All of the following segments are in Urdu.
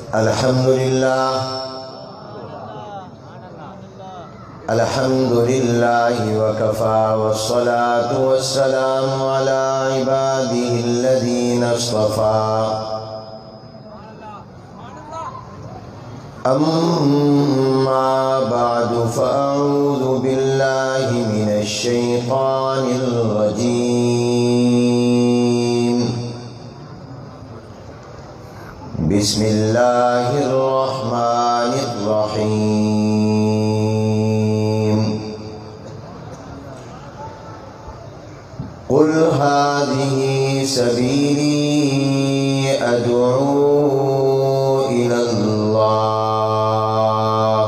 الحمد لله وكفى والصلاة والسلام على عباده الذين اصطفى أما بعد فأعوذ بالله من الشيطان الرجيم بسم الله الرحمن الرحيم قل هذه سبيلي أدعو إلى الله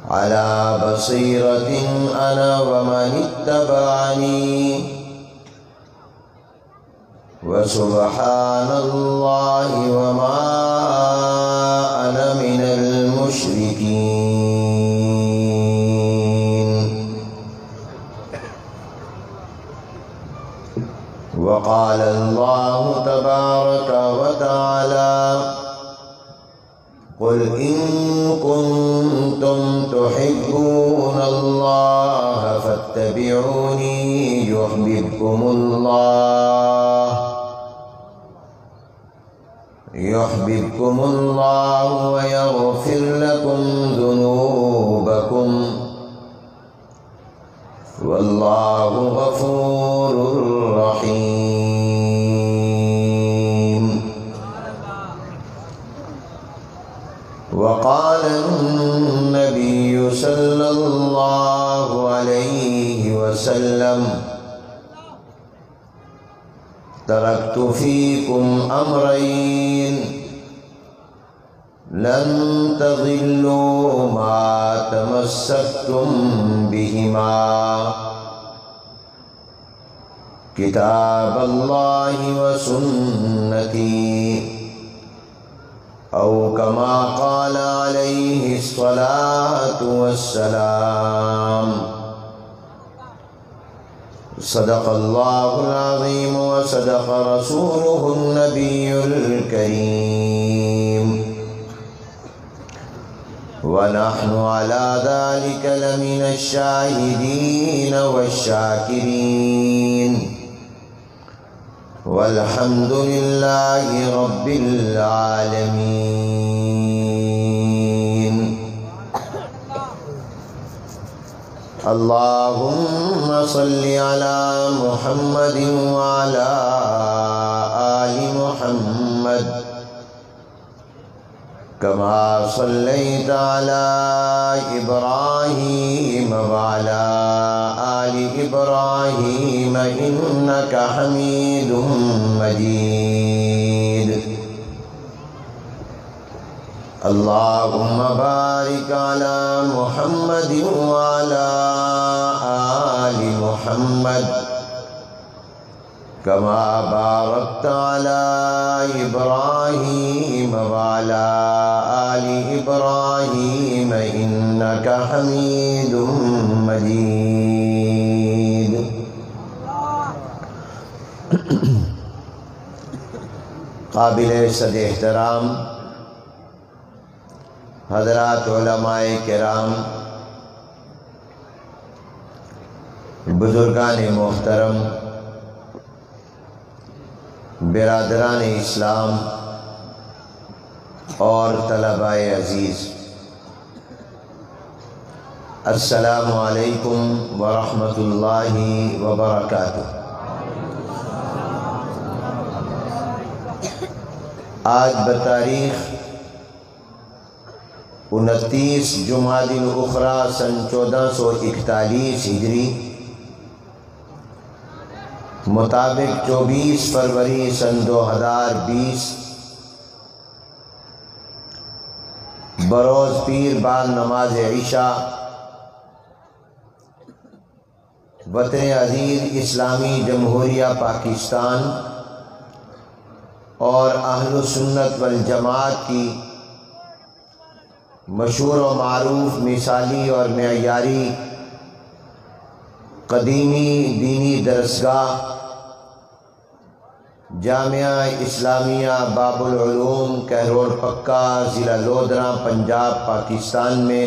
على بصيرة أنا ومن اتبعني وسبحان الله وما أنا من المشركين. وقال الله تبارك وتعالى قل إن كنتم تحبون الله فاتبعوني يحببكم الله ويغفر لكم ذنوبكم والله غفور رحيم. وقال النبي صلى الله عليه وسلم تركت فيكم أمرين لن تضلوا ما تمسكتم بهما كتاب الله وسنتي أو كما قال عليه الصلاة والسلام. صدق الله العظيم وصدق رسوله النبي الكريم ونحن على ذلك لمن الشاهدين والشاكرين والحمد لله رب العالمين. اللهم صل على محمد وعلى آل محمد كما صليت على إبراهيم وعلى آل إبراهيم إنك حميد مجيد. اللهم بارك على محمد وعلى آل محمد كما باركت على إبراهيم وعلى آل إبراهيم إنك حميد مجيد. قابل صد احترام حضرات علماء کرام، بزرگان محترم، برادران اسلام اور طلباء عزیز، السلام علیکم ورحمۃ اللہ وبرکاتہ۔ آج بتاریخ 29 جمادی الاخری سن 1441 ہجری مطابق 24 فروری سن 2020 بروز پیر بعد نماز عشاء وطن عزیز اسلامی جمہوریہ پاکستان اور اہل سنت والجماعت کی مشہور و معروف مثالی اور معیاری قدیمی دینی درسگاہ جامعہ اسلامیہ باب العلوم کہروڑ پکا ضلع لودھراں پنجاب پاکستان میں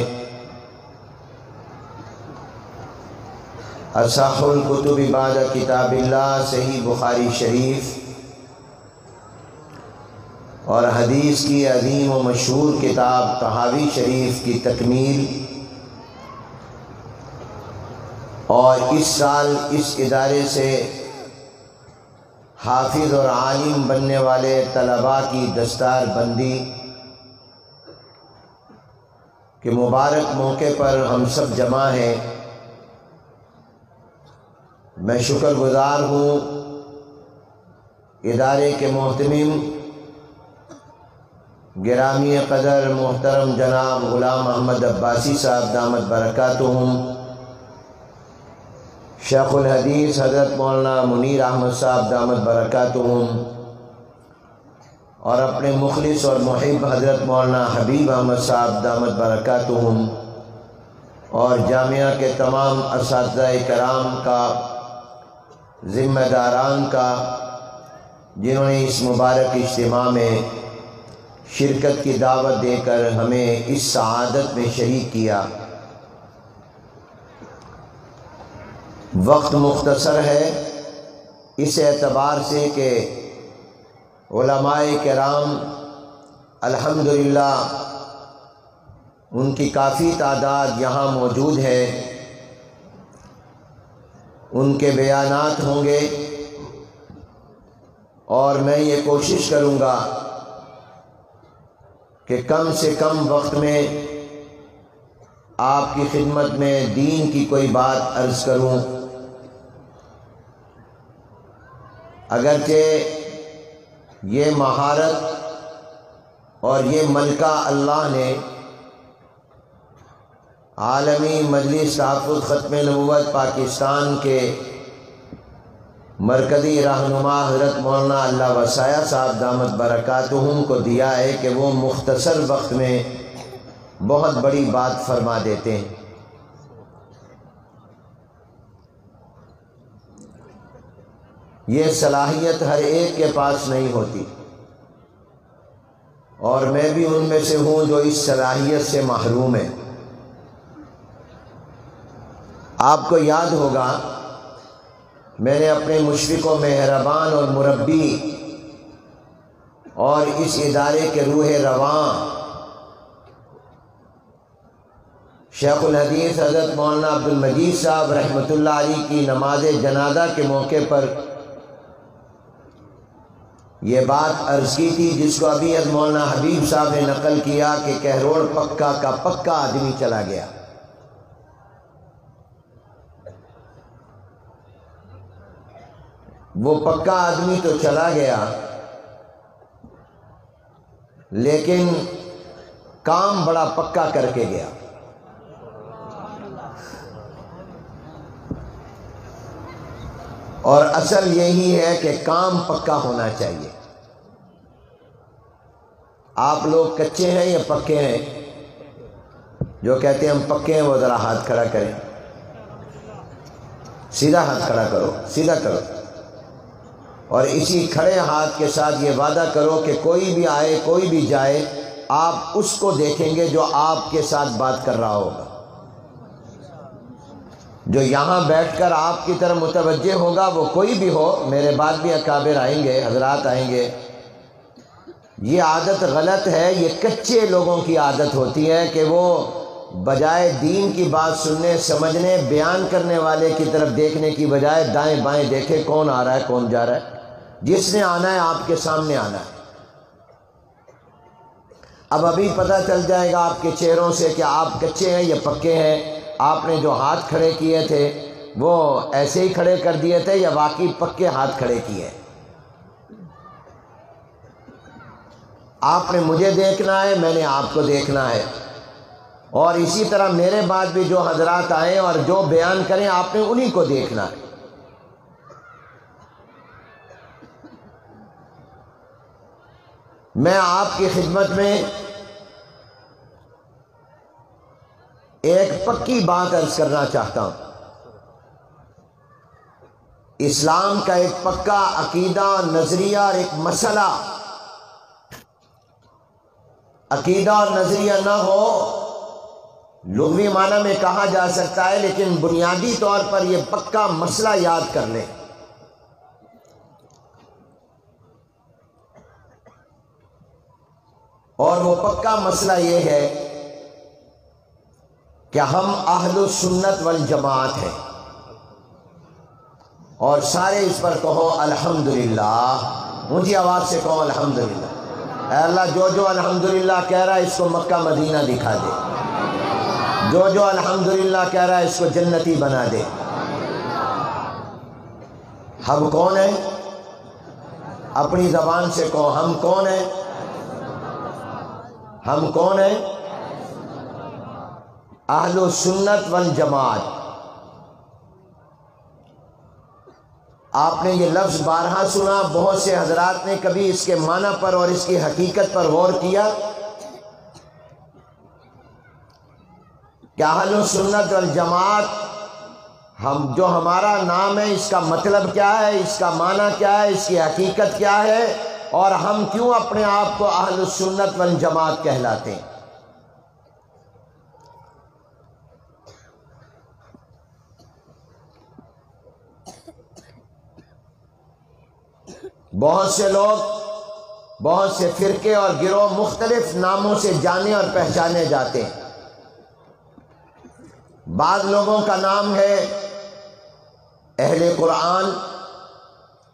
اصح الکتب بعد کتاب اللہ صحیح بخاری شریف اور حدیث کی عظیم و مشہور کتاب طحاوی شریف کی تکمیل اور اس سال اس ادارے سے حافظ اور عالم بننے والے طلباء کی دستار بندی کے مبارک موقع پر ہم سب جمع ہیں۔ میں شکر گزار ہوں ادارے کے محتمم گرامی قدر محترم جناب غلام محمد عباسی صاحب دامت برکاتہم، شیخ الحدیث حضرت مولانا منیر احمد صاحب دامت برکاتہم، اور اپنے مخلص اور محب حضرت مولانا حبیب احمد صاحب دامت برکاتہم، اور جامعہ کے تمام اساتذہ کرام کا، ذمہ داران کا، جنہوں نے اس مبارک اجتماع میں شرکت کی دعوت دے کر ہمیں اس سعادت میں شریک کیا۔ وقت مختصر ہے اس اعتبار سے کہ علماء کرام الحمدللہ ان کی کافی تعداد یہاں موجود ہے، ان کے بیانات ہوں گے، اور میں یہ کوشش کروں گا کہ کم سے کم وقت میں آپ کی خدمت میں دین کی کوئی بات عرض کروں۔ اگرچہ یہ مہارت اور یہ ملکہ اللہ نے عالمی مجلس تحفظ ختم نبوت پاکستان کے مرکزی رہنما حضرت مولانا اللہ وسایہ صاحب دامت برکاتہم کو دیا ہے کہ وہ مختصر وقت میں بہت بڑی بات فرما دیتے ہیں۔ یہ صلاحیت ہر ایک کے پاس نہیں ہوتی، اور میں بھی ان میں سے ہوں جو اس صلاحیت سے محروم ہے۔ آپ کو یاد ہوگا میں نے اپنے مشفق و مہربان اور مربی اور اس ادارے کے روح رواں شیخ الحدیث حضرت مولانا عبدالمجید صاحب رحمۃ اللہ علیہ کی نماز جنازہ کے موقع پر یہ بات عرض کی تھی، جس کو ابھی مولانا حبیب صاحب نے نقل کیا کہ کہروڑ پکا کا پکا آدمی چلا گیا۔ وہ پکا آدمی تو چلا گیا، لیکن کام بڑا پکا کر کے گیا۔ اور اصل یہی ہے کہ کام پکا ہونا چاہیے۔ آپ لوگ کچے ہیں یا پکے ہیں؟ جو کہتے ہیں ہم پکے ہیں وہ ذرا ہاتھ کھڑا کریں، سیدھا ہاتھ کھڑا کرو، سیدھا کرو، اور اسی کھڑے ہاتھ کے ساتھ یہ وعدہ کرو کہ کوئی بھی آئے کوئی بھی جائے آپ اس کو دیکھیں گے جو آپ کے ساتھ بات کر رہا ہوگا، جو یہاں بیٹھ کر آپ کی طرف متوجہ ہوگا، وہ کوئی بھی ہو، میرے بعد بھی اکابر آئیں گے، حضرات آئیں گے۔ یہ عادت غلط ہے، یہ کچے لوگوں کی عادت ہوتی ہے کہ وہ بجائے دین کی بات سننے سمجھنے بیان کرنے والے کی طرف دیکھنے کی بجائے دائیں بائیں دیکھے کون آ رہا ہے کون جا رہا ہے۔ جس نے آنا ہے آپ کے سامنے آنا ہے۔ اب ابھی پتہ چل جائے گا آپ کے چہروں سے کہ آپ کچے ہیں یا پکے ہیں۔ آپ نے جو ہاتھ کھڑے کیے تھے وہ ایسے ہی کھڑے کر دیے تھے یا واقعی پکے ہاتھ کھڑے کیے؟ آپ نے مجھے دیکھنا ہے، میں نے آپ کو دیکھنا ہے، اور اسی طرح میرے بعد بھی جو حضرات آئیں اور جو بیان کریں آپ نے انہی کو دیکھنا ہے۔ میں آپ کی خدمت میں ایک پکی بات عرض کرنا چاہتا ہوں۔ اسلام کا ایک پکا عقیدہ، نظریہ اور ایک مسئلہ، عقیدہ اور نظریہ نہ ہو، لغوی معنی میں کہا جا سکتا ہے، لیکن بنیادی طور پر یہ پکا مسئلہ یاد کر لیں۔ اور وہ پکا مسئلہ یہ ہے کہ ہم اہل سنت والجماعت ہیں، اور سارے اس پر کہو الحمدللہ، اونچی آواز سے کہو الحمدللہ۔ اے اللہ، جو جو الحمدللہ کہہ رہا ہے اس کو مکہ مدینہ دکھا دے، جو جو الحمدللہ کہہ رہا ہے اس کو جنتی بنا دے۔ ہم کون ہیں؟ اپنی زبان سے کہو، ہم کون ہیں؟ ہم کون ہیں؟ اہل سنت والجماعت۔ آپ نے یہ لفظ بارہا سنا، بہت سے حضرات نے کبھی اس کے معنی پر اور اس کی حقیقت پر غور کیا کہ اہل سنت والجماعت ہم جو ہمارا نام ہے اس کا مطلب کیا ہے، اس کا معنی کیا ہے، اس کی حقیقت کیا ہے، اور ہم کیوں اپنے آپ کو اہل سنت والجماعت کہلاتے ہیں؟ بہت سے لوگ، بہت سے فرقے اور گروہ مختلف ناموں سے جانے اور پہچانے جاتے ہیں۔ بعض لوگوں کا نام ہے اہل قرآن،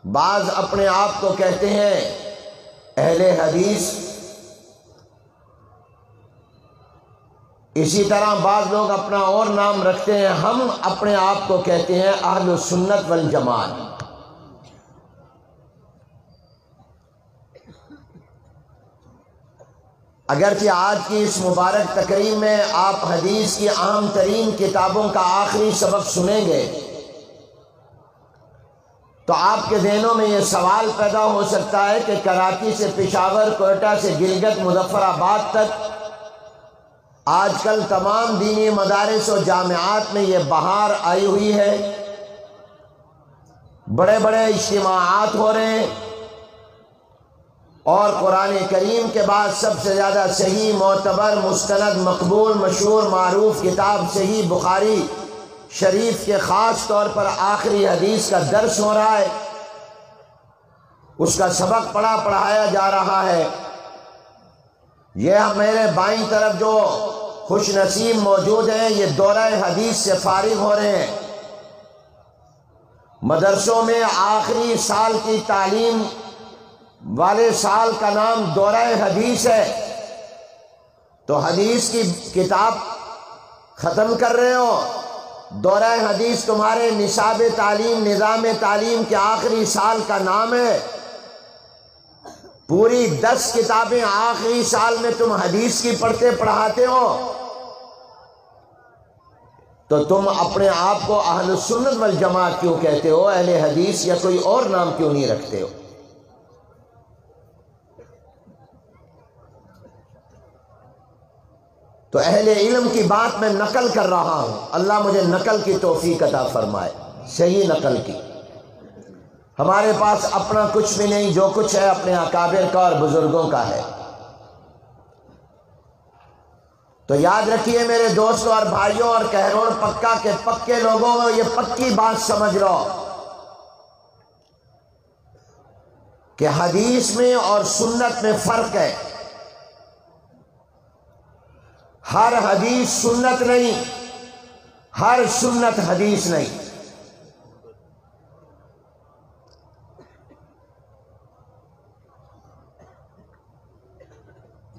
بعض اپنے آپ کو کہتے ہیں اہل حدیث، اسی طرح بعض لوگ اپنا اور نام رکھتے ہیں، ہم اپنے آپ کو کہتے ہیں اہل سنت والجماعت۔ اگرچہ آج کی اس مبارک تقریب میں آپ حدیث کی اہم ترین کتابوں کا آخری سبق سنیں گے، تو آپ کے ذہنوں میں یہ سوال پیدا ہو سکتا ہے کہ کراچی سے پشاور، کوئٹہ سے گلگت، مظفر آباد تک آج کل تمام دینی مدارس و جامعات میں یہ بہار آئی ہوئی ہے، بڑے بڑے اجتماعات ہو رہے ہیں، اور قرآن کریم کے بعد سب سے زیادہ صحیح، معتبر، مستند، مقبول، مشہور، معروف کتاب صحیح بخاری شریف کے خاص طور پر آخری حدیث کا درس ہو رہا ہے، اس کا سبق پڑھایا جا رہا ہے۔ یہ میرے بائیں طرف جو خوش نصیب موجود ہیں، یہ دورہ حدیث سے فارغ ہو رہے ہیں۔ مدرسوں میں آخری سال کی تعلیم والے سال کا نام دورہ حدیث ہے، تو حدیث کی کتاب ختم کر رہے ہو، دورہ حدیث تمہارے نصاب تعلیم، نظام تعلیم کے آخری سال کا نام ہے، پوری 10 کتابیں آخری سال میں تم حدیث کی پڑھاتے ہو، تو تم اپنے آپ کو اہل سنت والجماعت کیوں کہتے ہو؟ اہل حدیث یا کوئی اور نام کیوں نہیں رکھتے ہو؟ تو اہل علم کی بات میں نقل کر رہا ہوں، اللہ مجھے نقل کی توفیق عطا فرمائے، صحیح نقل کی۔ ہمارے پاس اپنا کچھ بھی نہیں، جو کچھ ہے اپنے اکابر کا اور بزرگوں کا ہے۔ تو یاد رکھیے میرے دوستوں اور بھائیوں اور کہروڑ پکا کے پکے لوگوں، یہ پکی بات سمجھ لو کہ حدیث میں اور سنت میں فرق ہے۔ ہر حدیث سنت نہیں، ہر سنت حدیث نہیں۔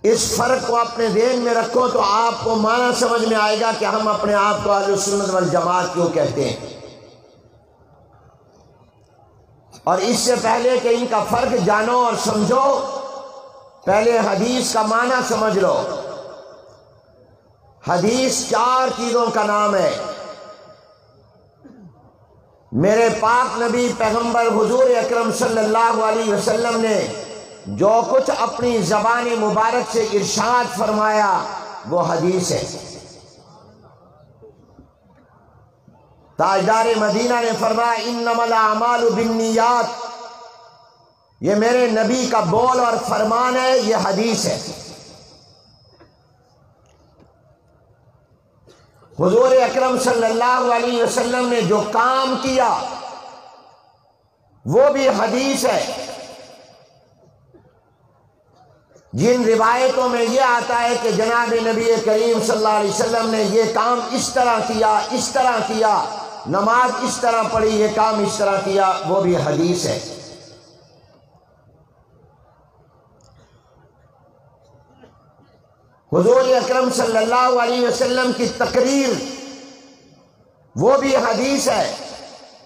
اس فرق کو اپنے ذہن میں رکھو تو آپ کو معنی سمجھ میں آئے گا کہ ہم اپنے آپ کو اہل سنت والجماعت کیوں کہتے ہیں۔ اور اس سے پہلے کہ ان کا فرق جانو اور سمجھو، پہلے حدیث کا معنی سمجھ لو۔ حدیث 4 چیزوں کا نام ہے۔ میرے پاک نبی پیغمبر حضور اکرم صلی اللہ علیہ وسلم نے جو کچھ اپنی زبان مبارک سے ارشاد فرمایا وہ حدیث ہے۔ تاجدار مدینہ نے فرمایا انما الاعمال بالنیات، یہ میرے نبی کا بول اور فرمان ہے، یہ حدیث ہے۔ حضور اکرم صلی اللہ علیہ وسلم نے جو کام کیا وہ بھی حدیث ہے۔ جن روایتوں میں یہ آتا ہے کہ جناب نبی کریم صلی اللہ علیہ وسلم نے یہ کام اس طرح کیا، اس طرح کیا، نماز اس طرح پڑھی، یہ کام اس طرح کیا، وہ بھی حدیث ہے۔ حضور اکرم صلی اللہ علیہ وسلم کی تقریر وہ بھی حدیث ہے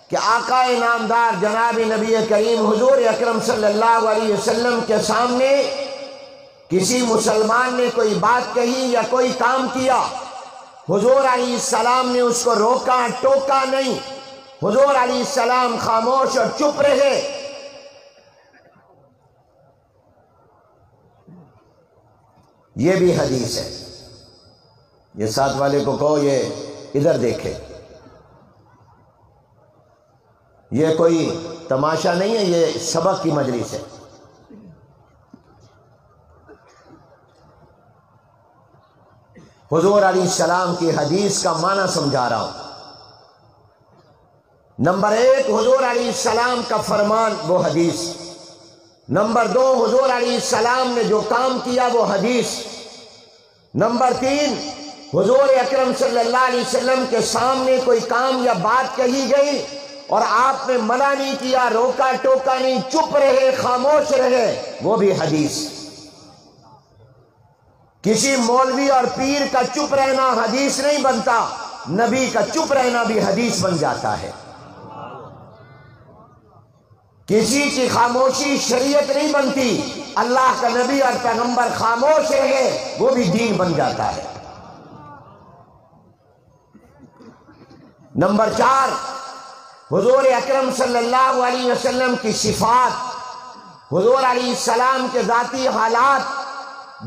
کہ آقا نامدار جناب نبی کریم حضور اکرم صلی اللہ علیہ وسلم کے سامنے کسی مسلمان نے کوئی بات کہی یا کوئی کام کیا، حضور علیہ السلام نے اس کو روکا ٹوکا نہیں، حضور علیہ السلام خاموش اور چپ رہے۔ یہ بھی حدیث ہے۔ یہ ساتھ والے کو کہو یہ ادھر دیکھے، یہ کوئی تماشا نہیں ہے، یہ سبق کی مجلس ہے۔ حضور علیہ السلام کی حدیث کا معنی سمجھا رہا ہوں۔ نمبر 1 حضور علیہ السلام کا فرمان وہ حدیث، نمبر 2 حضور علیہ السلام نے جو کام کیا وہ حدیث، نمبر 3 حضور اکرم صلی اللہ علیہ وسلم کے سامنے کوئی کام یا بات کہی گئی اور آپ نے منع نہیں کیا، روکا ٹوکا نہیں، چپ رہے، خاموش رہے، وہ بھی حدیث۔ کسی مولوی اور پیر کا چپ رہنا حدیث نہیں بنتا، نبی کا چپ رہنا بھی حدیث بن جاتا ہے۔ کسی کی خاموشی شریعت نہیں بنتی، اللہ کا نبی اور پیغمبر خاموش رہے وہ بھی دین بن جاتا ہے۔ نمبر 4 حضور اکرم صلی اللہ علیہ وسلم کی صفات، حضور علیہ السلام کے ذاتی حالات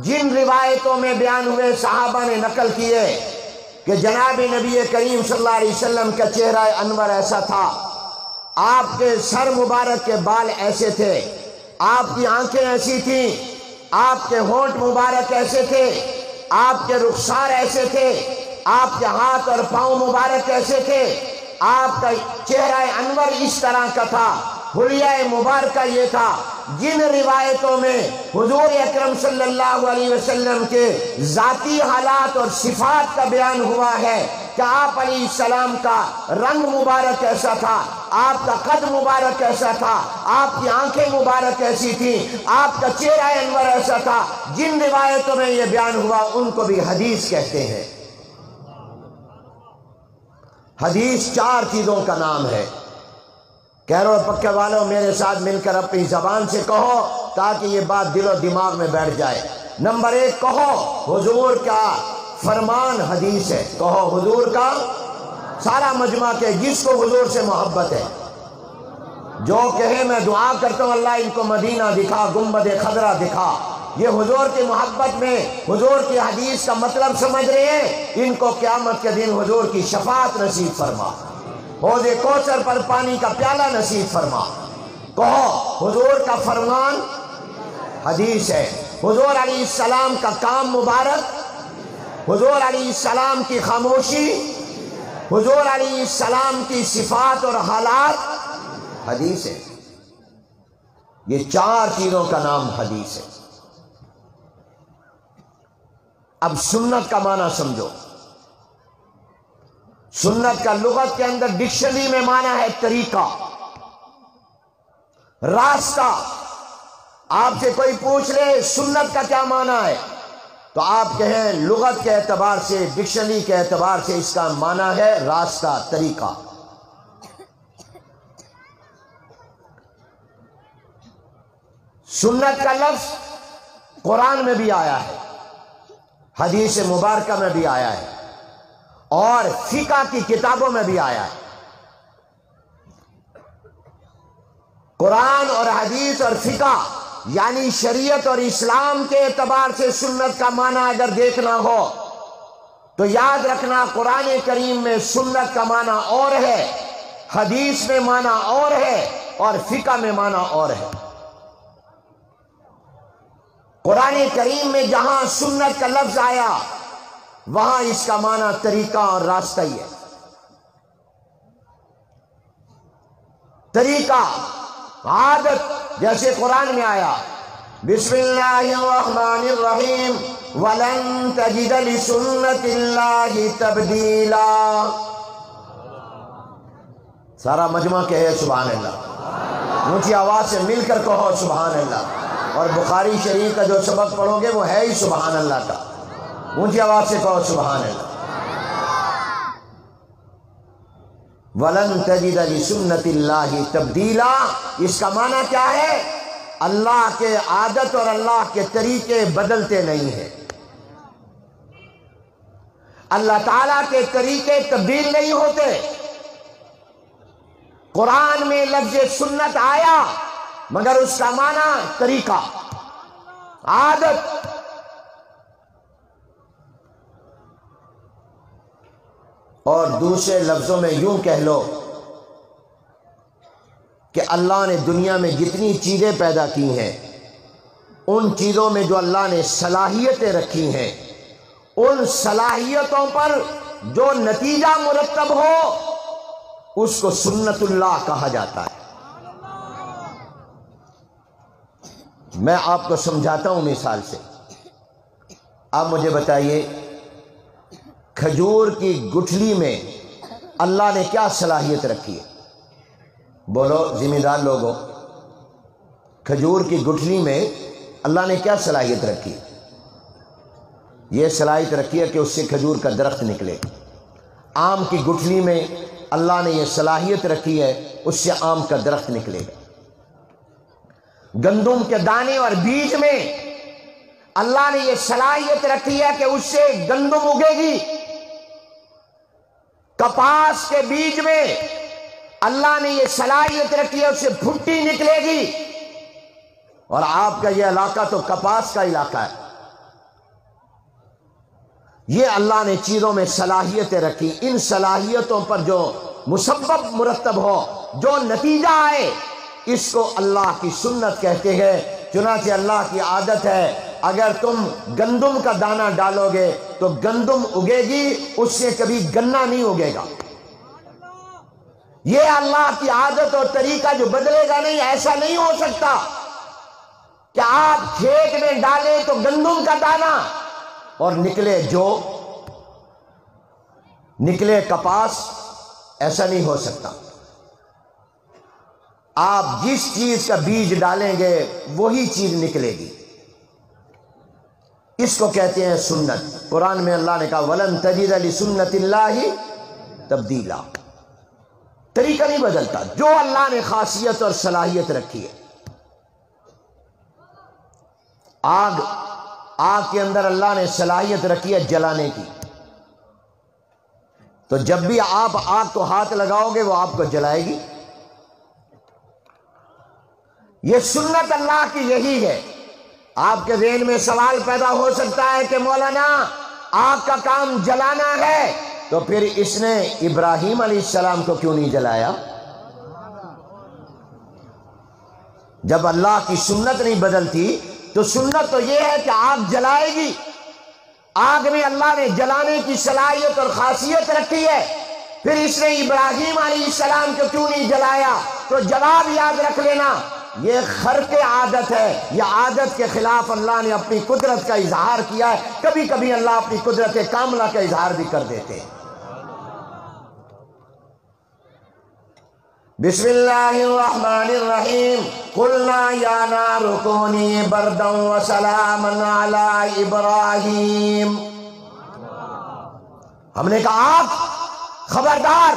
جن روایتوں میں بیان ہوئے، صحابہ نے نقل کیے کہ جناب نبی کریم صلی اللہ علیہ وسلم کا چہرہ انور ایسا تھا، آپ کے سر مبارک کے بال ایسے تھے، آپ کی آنکھیں ایسی تھیں، آپ کے ہونٹ مبارک ایسے تھے، آپ کے رخسار ایسے تھے، آپ کے ہاتھ اور پاؤں مبارک ایسے تھے، آپ کا چہرہ انور اس طرح کا تھا، حلیہ مبارکہ یہ تھا۔ جن روایتوں میں حضور اکرم صلی اللہ علیہ وسلم کے ذاتی حالات اور صفات کا بیان ہوا ہے کہ آپ علیہ السلام کا رنگ مبارک ایسا تھا، آپ کا قد مبارک ایسا تھا، آپ کی آنکھیں مبارک ایسی تھیں، آپ کا چہرہ انور ایسا تھا، جن روایتوں میں یہ بیان ہوا ان کو بھی حدیث کہتے ہیں۔ حدیث 4 چیزوں کا نام ہے۔ کہہ رہو پکے والوں میرے ساتھ مل کر اپنی زبان سے کہو تاکہ یہ بات دل و دماغ میں بیٹھ جائے۔ نمبر 1 کہو حضور کا فرمان حدیث ہے، کہو حضور کا سارا مجمع کے جس کو حضور سے محبت ہے جو کہے میں دعا کرتا ہوں اللہ ان کو مدینہ دکھا، گنبد خضرا دکھا، یہ حضور کی محبت میں حضور کی حدیث کا مطلب سمجھ رہے ہیں، ان کو قیامت کے دن حضور کی شفاعت نصیب فرما، حوض کوثر پر پانی کا پیالہ نصیب فرما۔ کہو حضور کا فرمان حدیث ہے، حضور علیہ السلام کا کام مبارک، حضور علیہ السلام کی خاموشی، حضور علیہ السلام کی صفات اور حالات حدیث ہے۔ یہ 4 چیزوں کا نام حدیث ہے۔ اب سنت کا معنی سمجھو۔ سنت کا لغت کے اندر ڈکشنری میں معنی ہے طریقہ، راستہ۔ آپ سے کوئی پوچھ لے سنت کا کیا معنی ہے تو آپ کہیں لغت کے اعتبار سے، ڈکشنری کے اعتبار سے اس کا معنی ہے راستہ، طریقہ۔ سنت کا لفظ قرآن میں بھی آیا ہے، حدیث مبارکہ میں بھی آیا ہے اور فقہ کی کتابوں میں بھی آیا ہے۔ قرآن اور حدیث اور فقہ یعنی شریعت اور اسلام کے اعتبار سے سنت کا معنی اگر دیکھنا ہو تو یاد رکھنا قرآن کریم میں سنت کا معنی اور ہے، حدیث میں معنی اور ہے، اور فقہ میں معنی اور ہے۔ قرآن کریم میں جہاں سنت کا لفظ آیا وہاں اس کا معنی طریقہ اور راستہ ہی ہے۔ طریقہ، عادت، جیسے قرآن میں آیا بسم اللہ الرحمن الرحیم وَلَن تَجِدَ لِسُنَّةِ اللَّهِ تَبْدِيلًا۔ سارا مجمع کہے سبحان اللہ، اونچی آواز سے مل کر کہو سبحان اللہ۔ اور بخاری شریف کا جو سبق پڑھو گے وہ ہے ہی سبحان اللہ کا، اونچی آواز سے کہو سبحان اللہ۔ وَلَن تَجِدَ لِسُنَّةِ اللَّهِ تَبْدِيلًا، اس کا معنی کیا ہے؟ اللہ کے عادت اور اللہ کے طریقے بدلتے نہیں ہیں، اللہ تعالیٰ کے طریقے تبدیل نہیں ہوتے۔ قرآن میں لفظ سنت آیا مگر اس کا معنی طریقہ، عادت۔ اور دوسرے لفظوں میں یوں کہہ لو کہ اللہ نے دنیا میں جتنی چیزیں پیدا کی ہیں ان چیزوں میں جو اللہ نے صلاحیتیں رکھی ہیں ان صلاحیتوں پر جو نتیجہ مرتب ہو اس کو سنت اللہ کہا جاتا ہے۔ میں آپ کو سمجھاتا ہوں مثال سے۔ آپ مجھے بتائیے کھجور کی گٹھلی میں اللہ نے کیا صلاحیت رکھی ہے؟ بولو ذمہ دار لوگوں، کھجور کی گٹھلی میں اللہ نے کیا صلاحیت رکھی؟ یہ صلاحیت رکھی ہے کہ اس سے کھجور کا درخت نکلے۔ آم کی گٹھلی میں اللہ نے یہ صلاحیت رکھی ہے اس سے آم کا درخت نکلے گا۔ گندم کے دانے اور بیج میں اللہ نے یہ صلاحیت رکھی ہے کہ اس سے گندم اگے گی۔ کپاس کے بیج میں اللہ نے یہ صلاحیت رکھی ہے اس سے بھٹی نکلے گی۔ اور آپ کا یہ علاقہ تو کپاس کا علاقہ ہے۔ یہ اللہ نے چیزوں میں صلاحیتیں رکھی، ان صلاحیتوں پر جو مسبب مرتب ہو، جو نتیجہ آئے، اس کو اللہ کی سنت کہتے ہیں۔ چنانچہ اللہ کی عادت ہے اگر تم گندم کا دانہ ڈالو گے تو گندم اگے گی، اس سے کبھی گنا نہیں اگے گا۔ یہ اللہ کی عادت اور طریقہ جو بدلے گا نہیں، ایسا نہیں ہو سکتا کہ آپ کھیت میں ڈالیں تو گندم کا دانہ اور نکلے جو نکلے کپاس، ایسا نہیں ہو سکتا۔ آپ جس چیز کا بیج ڈالیں گے وہی چیز نکلے گی۔ اس کو کہتے ہیں سنت۔ قرآن میں اللہ نے کہا وَلَن تَجِدَ لِسُنَّةِ اللَّهِ تَبْدِيلًا، طریقہ نہیں بدلتا، جو اللہ نے خاصیت اور صلاحیت رکھی ہے۔ آگ کے اندر اللہ نے صلاحیت رکھی ہے جلانے کی، تو جب بھی آپ آگ کو ہاتھ لگاؤ گے وہ آپ کو جلائے گی۔ یہ سنت اللہ کی یہی ہے۔ آپ کے ذہن میں سوال پیدا ہو سکتا ہے کہ مولانا آگ کا کام جلانا ہے تو پھر اس نے ابراہیم علیہ السلام کو کیوں نہیں جلایا؟ جب اللہ کی سنت نہیں بدلتی تو سنت تو یہ ہے کہ آگ جلائے گی۔ آگ میں اللہ نے جلانے کی صلاحیت اور خاصیت رکھی ہے، پھر اس نے ابراہیم علیہ السلام کو کیوں نہیں جلایا؟ تو جواب یاد رکھ لینا، یہ خرق عادت ہے۔ یہ عادت کے خلاف اللہ نے اپنی قدرت کا اظہار کیا ہے۔ کبھی کبھی اللہ اپنی قدرت کاملہ کا اظہار بھی کر دیتے ہیں۔ بسم اللہ الرحمن الرحیم قلنا یا نار کونی بردا وسلاما علی ابراہیم۔ ہم نے کہا آگ خبردار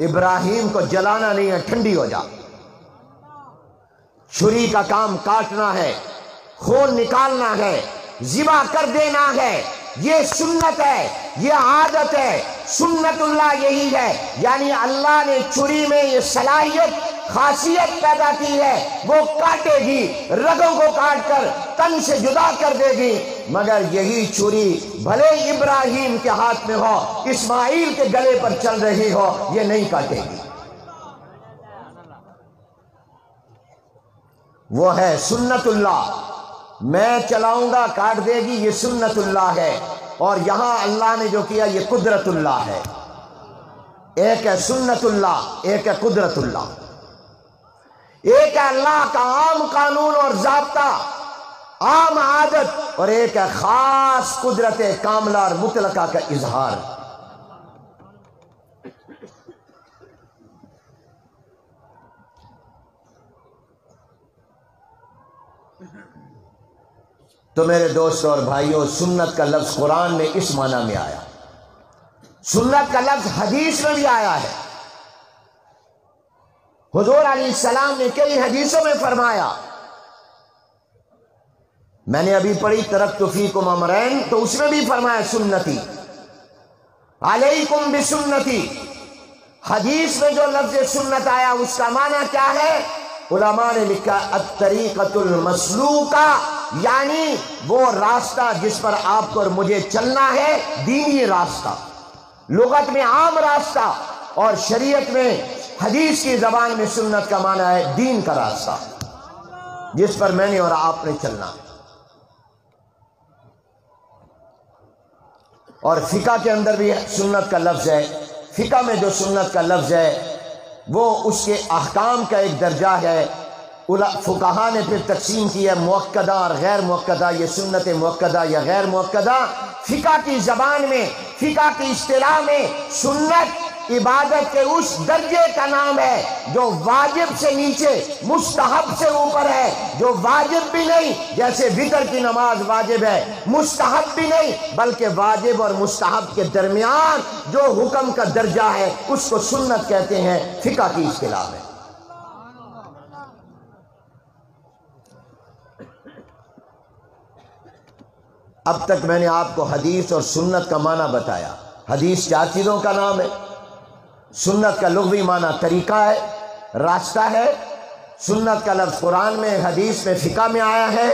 ابراہیم کو جلانا نہیں ہے، ٹھنڈی ہو جا۔ چھری کا کام کاٹنا ہے، خون نکالنا ہے، ذبح کر دینا ہے، یہ سنت ہے، یہ عادت ہے۔ سنت اللہ یہی ہے، یعنی اللہ نے چھری میں یہ صلاحیت خاصیت پیدا کی ہے، وہ کاٹے گی، رگوں کو کاٹ کر تن سے جدا کر دے گی، مگر یہی چھری بھلے ابراہیم کے ہاتھ میں ہو، اسماعیل کے گلے پر چل رہی ہو، یہ نہیں کاٹے گی۔ وہ ہے سنت اللہ، میں چلاؤں گا کاٹ دے گی، یہ سنت اللہ ہے۔ اور یہاں اللہ نے جو کیا یہ قدرت اللہ ہے۔ ایک ہے سنت اللہ، ایک ہے قدرت اللہ، ایک ہے اللہ کا عام قانون اور ضابطہ، عام عادت، اور ایک ہے خاص قدرت کاملہ اور مطلقہ کا اظہار۔ تو میرے دوستوں اور بھائیوں، سنت کا لفظ قرآن میں اس معنی میں آیا، سنت کا لفظ حدیث میں بھی آیا ہے۔ حضور علیہ السلام نے کئی حدیثوں میں فرمایا، میں نے ابھی پڑھی ترکت فیکم امرین، تو اس میں بھی فرمایا سنتی، علیکم بسنتی۔ حدیث میں جو لفظ سنت آیا اس کا معنی کیا ہے؟ علماء نے لکھا الطریقۃ المسلوکہ، یعنی وہ راستہ جس پر آپ کو اور مجھے چلنا ہے، دینی راستہ، لغت میں عام راستہ، اور شریعت میں حدیث کی زبان میں سنت کا معنی ہے دین کا راستہ، جس پر میں نے اور آپ نے چلنا۔ اور فقہ کے اندر بھی سنت کا لفظ ہے، فقہ میں جو سنت کا لفظ ہے وہ اس کے احکام کا ایک درجہ ہے۔ فقہا نے پھر تقسیم کی ہے مؤکدہ اور غیر مؤکدہ، یہ سنت مؤکدہ یا غیر مؤکدہ۔ فقہ کی زبان میں، فقہ کی اصطلاح میں، سنت عبادت کے اس درجے کا نام ہے جو واجب سے نیچے، مستحب سے اوپر ہے، جو واجب بھی نہیں، جیسے وتر کی نماز واجب ہے، مستحب بھی نہیں، بلکہ واجب اور مستحب کے درمیان جو حکم کا درجہ ہے اس کو سنت کہتے ہیں فقہ کی اصطلاح میں۔ اب تک میں نے آپ کو حدیث اور سنت کا معنی بتایا۔ حدیث 4 چیزوں کا نام ہے، سنت کا لغوی معنی طریقہ ہے، راستہ ہے۔ سنت کا لفظ قرآن میں، حدیث میں، فقہ میں آیا ہے۔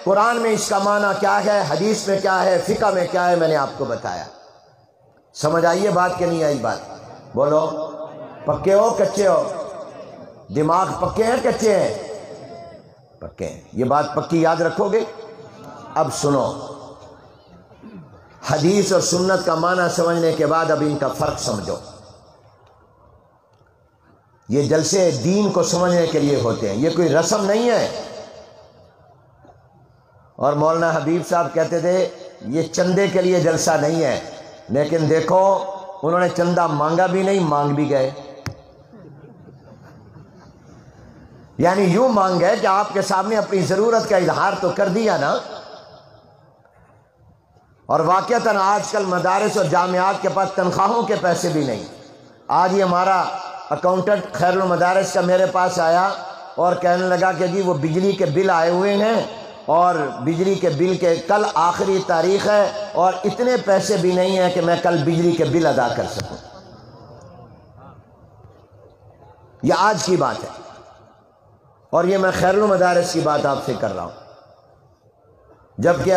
قرآن میں اس کا معنی کیا ہے، حدیث میں کیا ہے، فقہ میں کیا ہے، میں نے آپ کو بتایا۔ سمجھ آئیے بات کہ نہیں آئی بات؟ بولو، پکے ہو کچے ہو؟ دماغ پکے ہیں کچے ہیں؟ پکے ہیں، یہ بات پکی یاد رکھو گے۔ اب سنو، حدیث اور سنت کا معنی سمجھنے کے بعد اب ان کا فرق سمجھو۔ یہ جلسے دین کو سمجھنے کے لیے ہوتے ہیں، یہ کوئی رسم نہیں ہے۔ اور مولانا حبیب صاحب کہتے تھے یہ چندے کے لیے جلسہ نہیں ہے، لیکن دیکھو انہوں نے چندہ مانگا بھی نہیں، مانگ بھی گئے۔ یعنی یوں مانگ گئے کہ آپ کے سامنے اپنی ضرورت کا اظہار تو کر دیا نا۔ اور واقعتاً آج کل مدارس اور جامعات کے پاس تنخواہوں کے پیسے بھی نہیں۔ آج یہ ہمارا اکاؤنٹنٹ خیر المدارس کا میرے پاس آیا اور کہنے لگا کہ جی وہ بجلی کے بل آئے ہوئے ہیں اور بجلی کے بل کے کل آخری تاریخ ہے اور اتنے پیسے بھی نہیں ہیں کہ میں کل بجلی کے بل ادا کر سکوں۔ یہ آج کی بات ہے، اور یہ میں خیر المدارس کی بات آپ سے کر رہا ہوں۔ جبکہ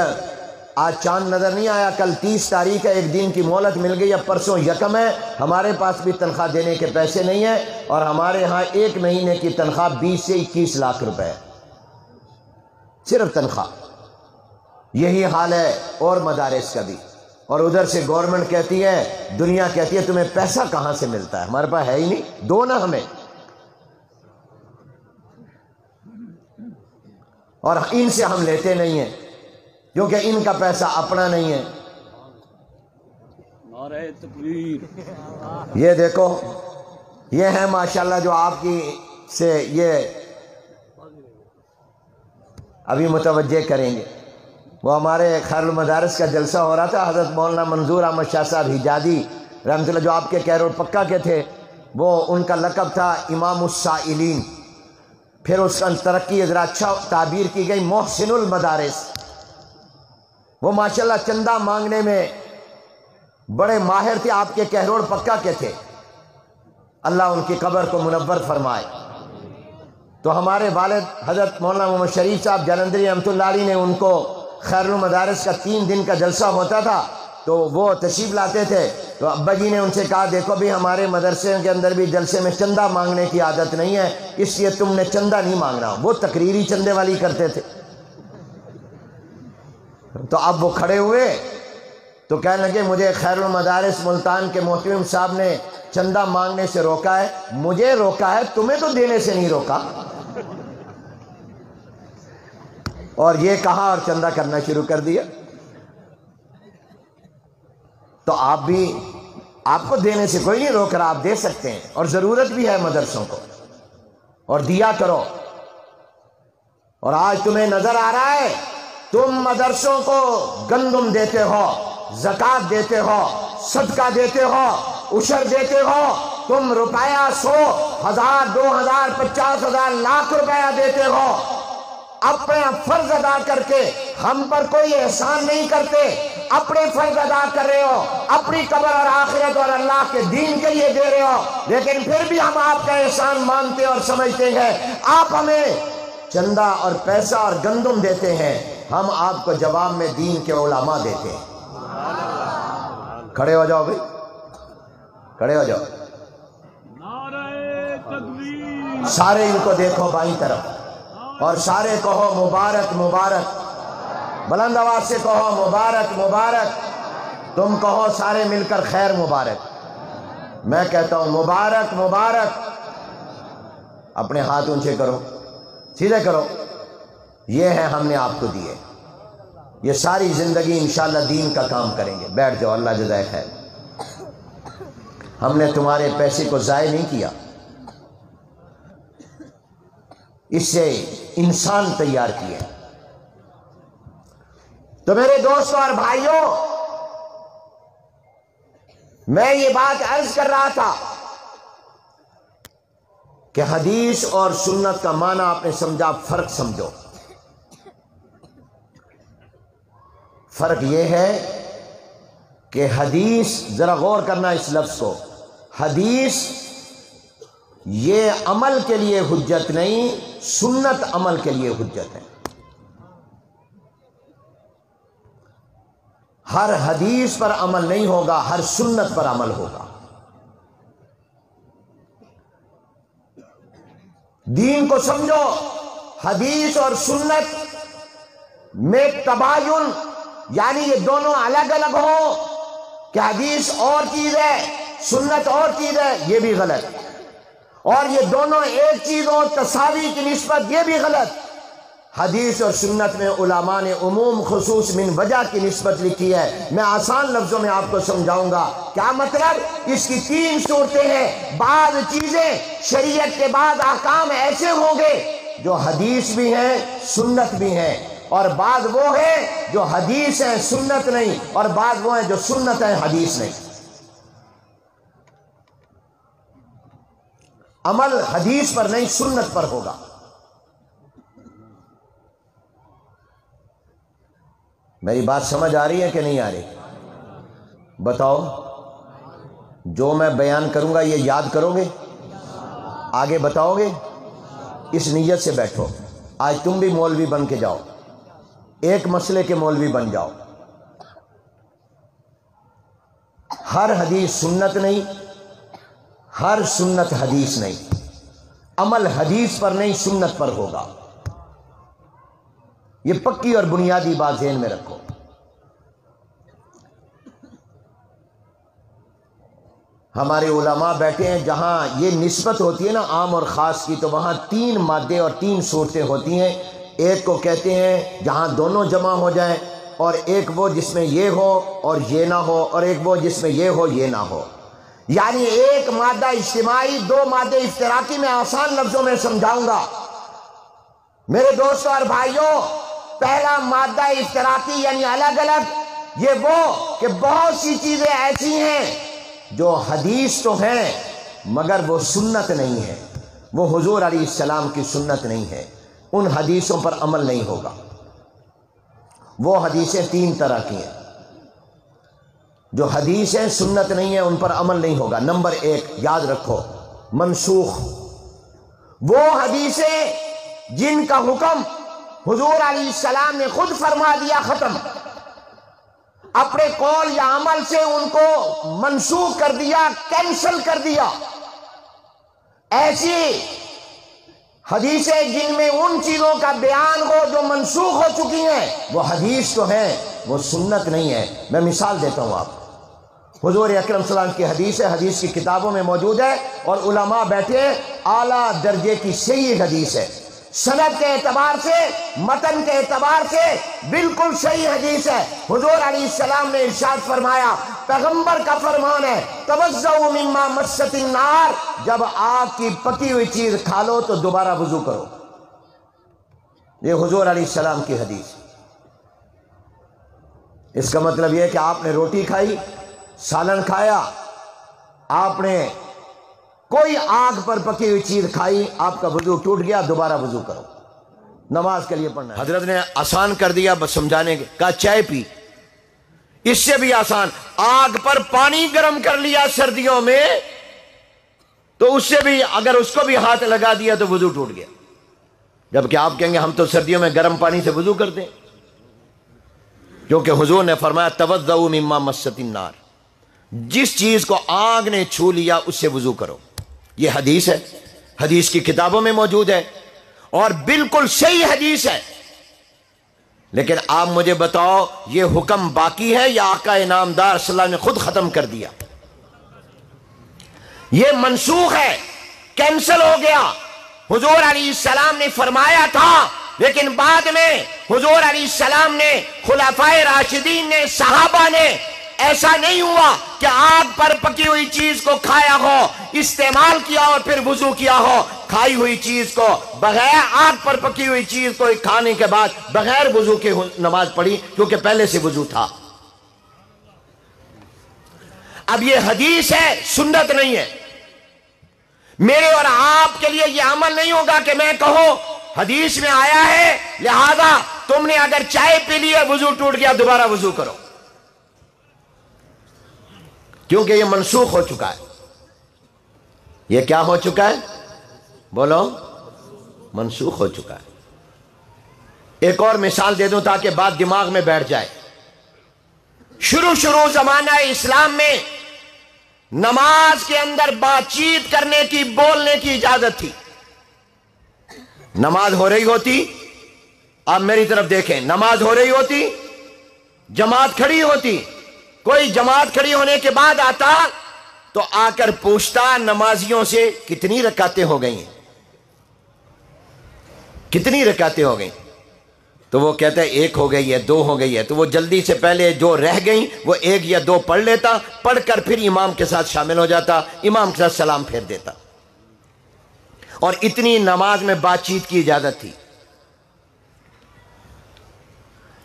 آج چاند نظر نہیں آیا، کل 30 تاریخ ہے، ایک دن کی مہلت مل گئی، اب پرسوں یکم ہے، ہمارے پاس بھی تنخواہ دینے کے پیسے نہیں ہیں، اور ہمارے ہاں ایک مہینے کی تنخواہ 20 سے 21 لاکھ روپے ہے، صرف تنخواہ۔ یہی حال ہے اور مدارس کا بھی۔ اور ادھر سے گورنمنٹ کہتی ہے، دنیا کہتی ہے تمہیں پیسہ کہاں سے ملتا ہے، ہمارے پاس ہے ہی نہیں، دو نا ہمیں۔ اور ان سے ہم لیتے نہیں ہیں کیونکہ ان کا پیسہ اپنا نہیں ہے۔ نعرہ تکبیر۔ یہ دیکھو، یہ ہے ماشاءاللہ جو آپ کی سے یہ ابھی متوجہ کریں گے۔ وہ ہمارے خیر المدارس کا جلسہ ہو رہا تھا، حضرت مولانا منظور احمد شاہ صاحب حجازی رحمۃ اللہ جو آپ کے کیرول پکا کے تھے، وہ ان کا لقب تھا امام السائلین۔ پھر اس کا ترقی ذرا اچھا تعبیر کی گئی محسن المدارس۔ وہ ماشاءاللہ چندہ مانگنے میں بڑے ماہر تھے، آپ کے کہروڑ پکا کے تھے، اللہ ان کی قبر کو منور فرمائے۔ تو ہمارے والد حضرت مولانا محمد شریف صاحب جلندری رحمۃ اللہ علیہ نے ان کو خیر المدارس کا 3 دن کا جلسہ ہوتا تھا تو وہ تشریف لاتے تھے، تو ابا جی نے ان سے کہا دیکھو بھی ہمارے مدرسے کے اندر بھی جلسے میں چندہ مانگنے کی عادت نہیں ہے، اس لیے تم نے چندہ نہیں مانگنا۔ وہ تقریری چندے والی کرتے تھے۔ تو اب وہ کھڑے ہوئے تو کہنے لگے مجھے خیر المدارس ملتان کے محتمم صاحب نے چندہ مانگنے سے روکا ہے، مجھے روکا ہے، تمہیں تو دینے سے نہیں روکا۔ اور یہ کہا اور چندہ کرنا شروع کر دیا۔ تو آپ کو دینے سے کوئی نہیں روک رہا، آپ دے سکتے ہیں، اور ضرورت بھی ہے مدرسوں کو، اور دیا کرو۔ اور آج تمہیں نظر آ رہا ہے تم مدرسوں کو گندم دیتے ہو، زکوٰۃ دیتے ہو، صدقہ دیتے ہو، عشر دیتے ہو، تم روپیہ 100، 1000، 2000، 50,000، لاکھ روپیہ دیتے ہو، اپنا فرض ادا کر کے ہم پر کوئی احسان نہیں کرتے، اپنے فرض ادا کر رہے ہو، اپنی قبر اور آخرت اور اللہ کے دین کے لیے دے رہے ہو، لیکن پھر بھی ہم آپ کا احسان مانتے اور سمجھتے ہیں۔ آپ ہمیں چندہ اور پیسہ اور گندم دیتے ہیں، ہم آپ کو جواب میں دین کے علماء دیتے ہیں۔ کھڑے ہو جاؤ بھائی، کھڑے ہو جاؤ، سارے ان کو دیکھو بائیں طرف اور سارے کہو مبارک مبارک، بلند آواز سے کہو مبارک مبارک۔ تم کہو سارے مل کر خیر مبارک، میں کہتا ہوں مبارک مبارک۔ اپنے ہاتھ اونچے کرو، سیدھے کرو۔ یہ ہے ہم نے آپ کو دیے، یہ ساری زندگی انشاءاللہ دین کا کام کریں گے۔ بیٹھ جاؤ، اللہ جزائے خیر۔ ہم نے تمہارے پیسے کو ضائع نہیں کیا، اس سے انسان تیار کیے۔ تو میرے دوستوں اور بھائیوں، میں یہ بات عرض کر رہا تھا کہ حدیث اور سنت کا معنی آپ نے سمجھا، فرق سمجھو۔ فرق یہ ہے کہ حدیث، ذرا غور کرنا اس لفظ کو، حدیث یہ عمل کے لیے حجت نہیں، سنت عمل کے لیے حجت ہے۔ ہر حدیث پر عمل نہیں ہوگا، ہر سنت پر عمل ہوگا۔ دین کو سمجھو، حدیث اور سنت میں تباین، یعنی یہ دونوں الگ الگ ہو کہ حدیث اور چیز ہے، سنت اور چیز ہے، یہ بھی غلط، اور یہ دونوں ایک چیز ہو تساوی کی نسبت، یہ بھی غلط۔ حدیث اور سنت میں علماء نے عموم خصوص من وجہ کی نسبت لکھی ہے۔ میں آسان لفظوں میں آپ کو سمجھاؤں گا۔ کیا مطلب؟ اس کی 3 صورتیں ہیں۔ بعض چیزیں شریعت کے بعد احکام ایسے ہوں گے جو حدیث بھی ہیں، سنت بھی ہیں، اور بعض وہ ہیں جو حدیث ہیں سنت نہیں، اور بعض وہ ہیں جو سنت ہیں حدیث نہیں۔ عمل حدیث پر نہیں، سنت پر ہوگا۔ میری بات سمجھ آ رہی ہے کہ نہیں آ رہی؟ بتاؤ، جو میں بیان کروں گا یہ یاد کرو گے؟ آگے بتاؤ گے؟ اس نیت سے بیٹھو، آج تم بھی مولوی بن کے جاؤ، ایک مسئلے کے مولوی بن جاؤ۔ ہر حدیث سنت نہیں، ہر سنت حدیث نہیں، عمل حدیث پر نہیں سنت پر ہوگا۔ یہ پکی اور بنیادی بات ذہن میں رکھو۔ ہمارے علماء بیٹھے ہیں، جہاں یہ نسبت ہوتی ہے نا عام اور خاص کی، تو وہاں 3 مادے اور 3 صورتیں ہوتی ہیں۔ ایک کو کہتے ہیں جہاں دونوں جمع ہو جائیں، اور ایک وہ جس میں یہ ہو اور یہ نہ ہو، اور ایک وہ جس میں یہ ہو یہ نہ ہو۔ یعنی ایک مادہ اجتماعی، 2 مادے اشتراکی۔ میں آسان لفظوں میں سمجھاؤں گا میرے دوستوں اور بھائیوں۔ پہلا مادہ اشتراکی یعنی الگ الگ، یہ وہ کہ بہت سی چیزیں ایسی ہیں جو حدیث تو ہیں مگر وہ سنت نہیں ہے، وہ حضور علیہ السلام کی سنت نہیں ہے، ان حدیثوں پر عمل نہیں ہوگا۔ وہ حدیثیں 3 طرح کی ہیں، جو حدیثیں سنت نہیں ہیں ان پر عمل نہیں ہوگا۔ نمبر 1 یاد رکھو، منسوخ، وہ حدیثیں جن کا حکم حضور علیہ السلام نے خود فرما دیا ختم، اپنے قول یا عمل سے ان کو منسوخ کر دیا، کینسل کر دیا. ایسی حدیثیں جن میں ان چیزوں کا بیان ہو جو منسوخ ہو چکی ہیں، وہ حدیث تو ہے، وہ سنت نہیں ہے. میں مثال دیتا ہوں آپ. حضور اکرم صلی اللہ علیہ وسلم کی حدیث ہے، حدیث کی کتابوں میں موجود ہے، اور علماء بیٹھے اعلیٰ درجے کی صحیح حدیث ہے، سند کے اعتبار سے، متن کے اعتبار سے بالکل صحیح حدیث ہے. حضور علیہ السلام نے ارشاد فرمایا، پیغمبر کا فرمان ہے، توضؤ مما مست النار، جب آگ کی پکی ہوئی چیز کھا لو تو دوبارہ وضو کرو. یہ حضور علیہ السلام کی حدیث. اس کا مطلب یہ ہے کہ آپ نے روٹی کھائی، سالن کھایا، آپ نے کوئی آگ پر پکی ہوئی چیز کھائی، آپ کا وضو ٹوٹ گیا، دوبارہ وضو کرو. نماز کے لیے پڑھنا ہے. حضرت نے آسان کر دیا بس سمجھانے کے، کہا چائے پی. اس سے بھی آسان، آگ پر پانی گرم کر لیا سردیوں میں تو اس سے بھی اگر اس کو بھی ہاتھ لگا دیا تو وضو ٹوٹ گیا. جبکہ آپ کہیں گے ہم تو سردیوں میں گرم پانی سے وضو کرتے ہیں، کیونکہ حضور نے فرمایا توضؤ مما مست النار، جس چیز کو آگ نے چھو لیا اس سے وضو کرو. یہ حدیث ہے، حدیث کی کتابوں میں موجود ہے اور بالکل صحیح حدیث ہے. لیکن آپ مجھے بتاؤ یہ حکم باقی ہے یا آقا انعامدار صلی اللہ علیہ وسلم نے خود ختم کر دیا؟ یہ منسوخ ہے، کینسل ہو گیا. حضور علیہ السلام نے فرمایا تھا، لیکن بعد میں حضور علیہ السلام نے، خلفائے راشدین نے، صحابہ نے، ایسا نہیں ہوا کہ آگ پر پکی ہوئی چیز کو کھایا ہو، استعمال کیا اور پھر وضو کیا ہو. کھائی ہوئی چیز کو بغیر، آگ پر پکی ہوئی چیز کو کھانے کے بعد بغیر وضو کے نماز پڑھی، کیونکہ پہلے سے وضو تھا. اب یہ حدیث ہے، سنت نہیں ہے. میرے اور آپ کے لیے یہ عمل نہیں ہوگا کہ میں کہوں حدیث میں آیا ہے لہذا تم نے اگر چائے پی لی ہے وضو ٹوٹ گیا دوبارہ وضو کرو، کیونکہ یہ منسوخ ہو چکا ہے. یہ کیا ہو چکا ہے؟ بولو، منسوخ ہو چکا ہے. ایک اور مثال دے دوں تاکہ بات دماغ میں بیٹھ جائے. شروع زمانہ اسلام میں نماز کے اندر بات چیت کرنے کی، بولنے کی اجازت تھی. نماز ہو رہی ہوتی، آپ میری طرف دیکھیں، نماز ہو رہی ہوتی، جماعت کھڑی ہوتی، کوئی جماعت کھڑی ہونے کے بعد آتا تو آ کر پوچھتا نمازیوں سے کتنی رکعتیں ہو گئی ہیں، کتنی رکعتیں ہو گئی؟ تو وہ کہتا ہے ایک ہو گئی ہے، دو ہو گئی ہے. تو وہ جلدی سے پہلے جو رہ گئیں وہ ایک یا دو پڑھ لیتا، پڑھ کر پھر امام کے ساتھ شامل ہو جاتا، امام کے ساتھ سلام پھیر دیتا. اور اتنی نماز میں بات چیت کی اجازت تھی.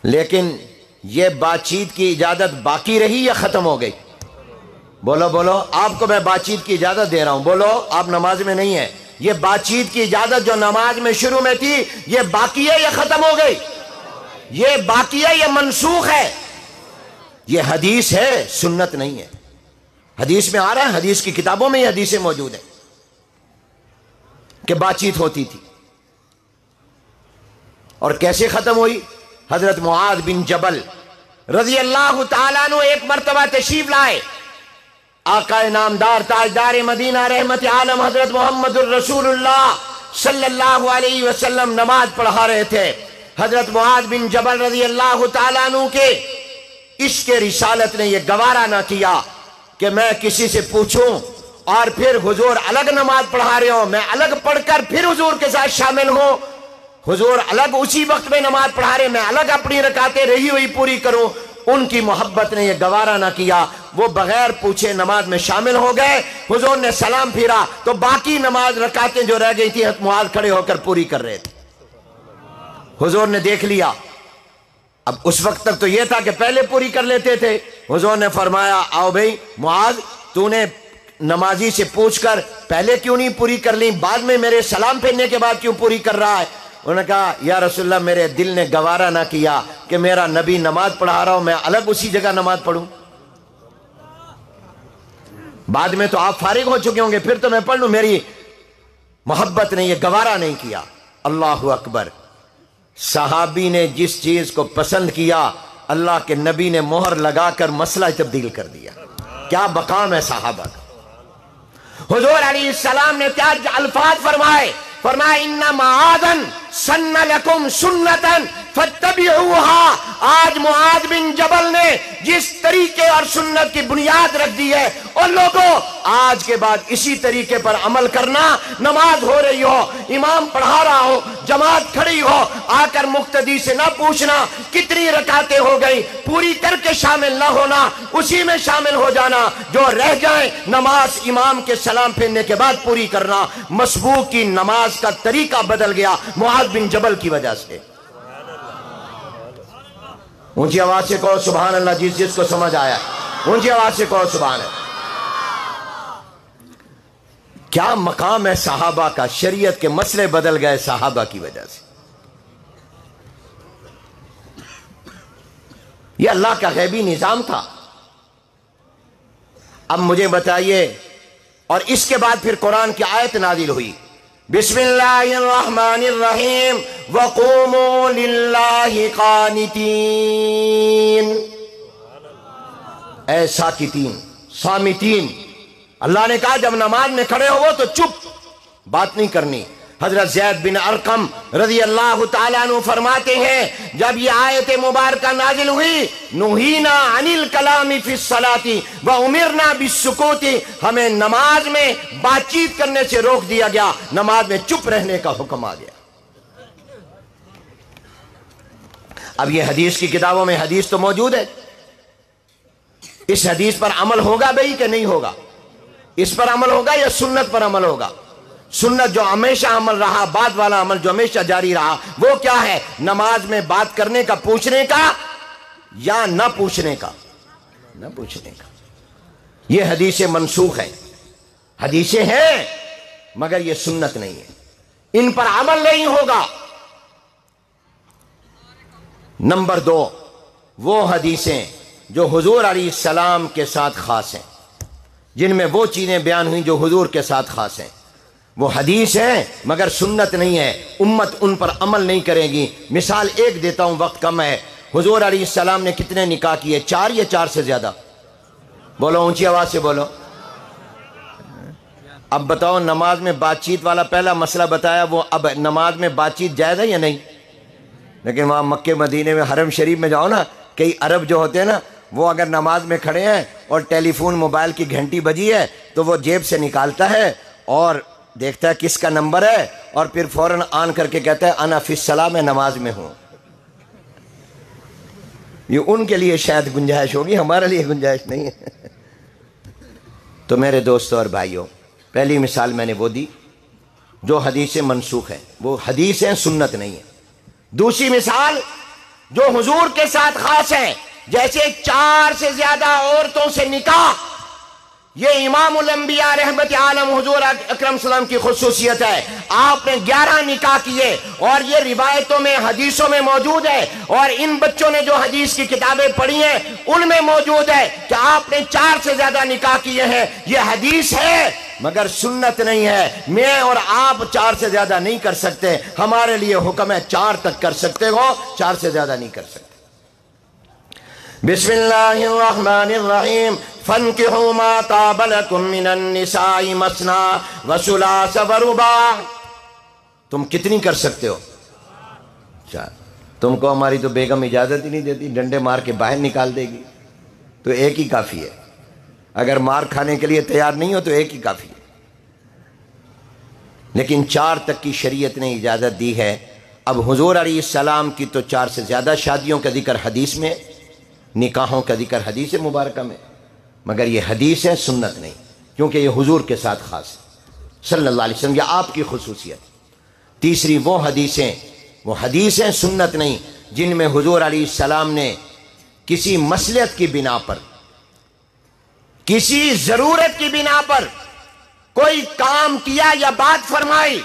لیکن یہ بات چیت کی اجازت باقی رہی یا ختم ہو گئی؟ بولو، آپ کو میں بات چیت کی اجازت دے رہا ہوں، بولو، آپ نماز میں نہیں ہیں. یہ بات چیت کی اجازت جو نماز میں شروع میں تھی یہ باقی ہے یا ختم ہو گئی؟ یہ باقی ہے یا منسوخ ہے؟ یہ حدیث ہے، سنت نہیں ہے. حدیث میں آ رہا ہے، حدیث کی کتابوں میں یہ حدیثیں موجود ہیں کہ بات چیت ہوتی تھی. اور کیسے ختم ہوئی؟ حضرت معاذ بن جبل رضی اللہ تعالیٰ عنہ ایک مرتبہ تشریف لائے، آقا انعامدار تاجدار مدینہ رحمت عالم حضرت محمد الرسول اللہ صلی اللہ علیہ وسلم نماز پڑھا رہے تھے. حضرت معاذ بن جبل رضی اللہ تعالیٰ عنہ کے عشق رسالت نے یہ گوارا نہ کیا کہ میں کسی سے پوچھوں اور پھر حضور الگ نماز پڑھا رہے ہوں، میں الگ پڑھ کر پھر حضور کے ساتھ شامل ہوں، حضور الگ اسی وقت میں نماز پڑھا رہے، میں الگ اپنی رکعتیں رہی ہوئی پوری کروں. ان کی محبت نے یہ گوارا نہ کیا، وہ بغیر پوچھے نماز میں شامل ہو گئے. حضور نے سلام پھیرا تو باقی نماز رکعتیں جو رہ گئی تھی حضرت معاذ کھڑے ہو کر پوری کر رہے تھے. حضور نے دیکھ لیا. اب اس وقت تک تو یہ تھا کہ پہلے پوری کر لیتے تھے. حضور نے فرمایا آؤ بھئی معاذ، تو نے نمازی سے پوچھ کر پہلے کیوں نہیں پوری کر لی، بعد میں میرے سلام پھیرنے کے بعد کیوں پوری کر رہا ہے؟ انہوں نے کہا یا رسول اللہ میرے دل نے گوارا نہ کیا کہ میرا نبی نماز پڑھا رہا ہوں میں الگ اسی جگہ نماز پڑھوں. بعد میں تو آپ فارغ ہو چکے ہوں گے، پھر تو میں پڑھ لوں. میری محبت نے یہ گوارا نہیں کیا. اللہ اکبر. صحابی نے جس چیز کو پسند کیا اللہ کے نبی نے مہر لگا کر مسئلہ تبدیل کر دیا. کیا مقام ہے صحابہ کا. حضور علیہ السلام نے کیا الفاظ فرمائے, فرمایا ان معاذ سن لکم سنتن فاتبعوها. آج معاذ بن جبل نے جس طریقے اور سنت کی بنیاد رکھ دی ہے, اور لوگوں آج کے بعد اسی طریقے پر عمل کرنا. نماز ہو رہی ہو, امام پڑھا رہا ہو, جماعت کھڑی ہو, آ کر مقتدی سے نہ پوچھنا کتنی رکعتیں ہو گئی, پوری کر کے شامل نہ ہونا, اسی میں شامل ہو جانا. جو رہ جائیں نماز امام کے سلام پھیرنے کے بعد پوری کرنا. مسبوق کی نماز کا طریقہ بدل گیا معاذ بن جبل کی وجہ سے. اونچی آواز سے کہو سبحان اللہ. جس کو سمجھ آیا اونچی آواز سے کہو سبحان اللہ. کیا مقام ہے صحابہ کا. شریعت کے مسئلے بدل گئے صحابہ کی وجہ سے. یہ اللہ کا غیبی نظام تھا. اب مجھے بتائیے, اور اس کے بعد پھر قرآن کی آیت نازل ہوئی, بسم اللہ الرحمن الرحیم وقوموا للہ قانتین. اے ساکتین صامتین, اللہ نے کہا جب نماز میں کھڑے ہو تو چپ, بات نہیں کرنی. حضرت زید بن ارقم رضی اللہ تعالیٰ عنہ فرماتے ہیں جب یہ آیت مبارکہ نازل ہوئی, نہینا عن الکلام فی الصلاۃ وامرنا بالسکوت, ہمیں نماز میں بات چیت کرنے سے روک دیا گیا, نماز میں چپ رہنے کا حکم آ گیا. اب یہ حدیث کی کتابوں میں حدیث تو موجود ہے, اس حدیث پر عمل ہوگا بھئی کہ نہیں ہوگا؟ اس پر عمل ہوگا یا سنت پر عمل ہوگا؟ سنت جو ہمیشہ عمل رہا, بات والا عمل جو ہمیشہ جاری رہا, وہ کیا ہے؟ نماز میں بات کرنے کا, پوچھنے کا یا نہ پوچھنے کا؟ نہ پوچھنے کا. یہ حدیثیں منسوخ ہیں, حدیثیں ہیں مگر یہ سنت نہیں ہے, ان پر عمل نہیں ہوگا. نمبر 2, وہ حدیثیں جو حضور علیہ السلام کے ساتھ خاص ہیں, جن میں وہ چیزیں بیان ہوئیں جو حضور کے ساتھ خاص ہیں, وہ حدیث ہیں مگر سنت نہیں ہے, امت ان پر عمل نہیں کرے گی. مثال ایک دیتا ہوں, وقت کم ہے. حضور علیہ السلام نے کتنے نکاح کیے؟ 4 یا 4 سے زیادہ؟ بولو اونچی آواز سے بولو. اب بتاؤ, نماز میں بات چیت والا پہلا مسئلہ بتایا, وہ اب نماز میں بات چیت جائز ہے یا نہیں؟ لیکن وہاں مکے مدینے میں حرم شریف میں جاؤ نا, کئی عرب جو ہوتے ہیں نا, وہ اگر نماز میں کھڑے ہیں اور ٹیلی فون موبائل کی گھنٹی بجی ہے تو وہ جیب سے نکالتا ہے اور دیکھتا ہے کس کا نمبر ہے, اور پھر فوراً آن کر کے کہتا ہے انا فی الصلاۃ, میں نماز میں ہوں. یہ ان کے لیے شاید گنجائش ہوگی, ہمارے لیے گنجائش نہیں ہے. تو میرے دوستوں اور بھائیوں, پہلی مثال میں نے وہ دی جو حدیثیں منسوخ ہیں, وہ حدیثیں سنت نہیں ہیں. دوسری مثال جو حضور کے ساتھ خاص ہے, جیسے 4 سے زیادہ عورتوں سے نکاح, یہ امام الانبیاء رحمت عالم حضور اکرم صلی اللہ علیہ وسلم کی خصوصیت ہے. آپ نے 11 نکاح کیے, اور یہ روایتوں میں, حدیثوں میں موجود ہے, اور ان بچوں نے جو حدیث کی کتابیں پڑھی ہیں ان میں موجود ہے کہ آپ نے 4 سے زیادہ نکاح کیے ہیں. یہ حدیث ہے مگر سنت نہیں ہے. میں اور آپ 4 سے زیادہ نہیں کر سکتے, ہمارے لیے حکم ہے 4 تک کر سکتے ہو, 4 سے زیادہ نہیں کر سکتے. بسم اللہ الرحمن الرحیم فانکحوا ما طاب لکم من النساء مثنی وثلاث ورباع. تم کتنی کر سکتے ہو؟ 4. تم کو ہماری تو بیگم اجازت ہی نہیں دیتی, ڈنڈے مار کے باہر نکال دے گی, تو ایک ہی کافی ہے. اگر مار کھانے کے لیے تیار نہیں ہو تو ایک ہی کافی ہے. لیکن 4 تک کی شریعت نے اجازت دی ہے. اب حضور علیہ السلام کی تو 4 سے زیادہ شادیوں کا ذکر حدیث میں, نکاحوں کا ذکر حدیث مبارکہ میں, مگر یہ حدیث ہے, سنت نہیں, کیونکہ یہ حضور کے ساتھ خاص ہے صلی اللہ علیہ وسلم, یہ آپ کی خصوصیت. تیسری وہ حدیثیں سنت نہیں جن میں حضور علیہ السلام نے کسی مصلحت کی بنا پر, کسی ضرورت کی بنا پر کوئی کام کیا یا بات فرمائی,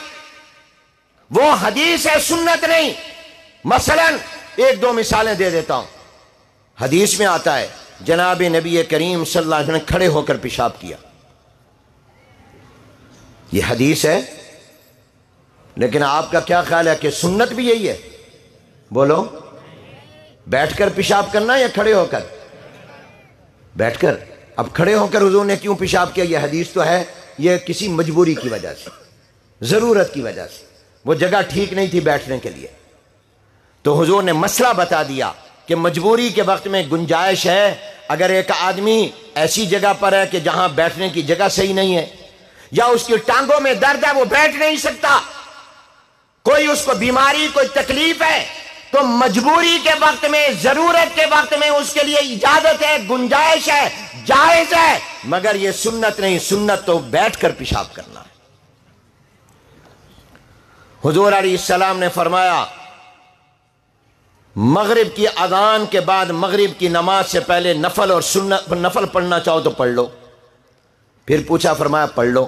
وہ حدیث ہے, سنت نہیں. مثلا 1-2 مثالیں دے دیتا ہوں. حدیث میں آتا ہے جناب نبی کریم صلی اللہ علیہ وسلم نے کھڑے ہو کر پیشاب کیا, یہ حدیث ہے. لیکن آپ کا کیا خیال ہے کہ سنت بھی یہی ہے؟ بولو، بیٹھ کر پیشاب کرنا یا کھڑے ہو کر؟ بیٹھ کر۔ اب کھڑے ہو کر حضور نے کیوں پیشاب کیا؟ یہ حدیث تو ہے، یہ کسی مجبوری کی وجہ سے، ضرورت کی وجہ سے، وہ جگہ ٹھیک نہیں تھی بیٹھنے کے لیے، تو حضور نے مسئلہ بتا دیا کہ مجبوری کے وقت میں گنجائش ہے۔ اگر ایک آدمی ایسی جگہ پر ہے کہ جہاں بیٹھنے کی جگہ صحیح نہیں ہے، یا اس کی ٹانگوں میں درد ہے، وہ بیٹھ نہیں سکتا، کوئی اس کو بیماری، کوئی تکلیف ہے، تو مجبوری کے وقت میں، ضرورت کے وقت میں اس کے لیے اجازت ہے، گنجائش ہے، جائز ہے، مگر یہ سنت نہیں۔ سنت تو بیٹھ کر پیشاب کرنا ہے۔ حضور علیہ السلام نے فرمایا مغرب کی اذان کے بعد مغرب کی نماز سے پہلے نفل اور سنت، نفل پڑھنا چاہو تو پڑھ لو۔ پھر پوچھا، فرمایا پڑھ لو۔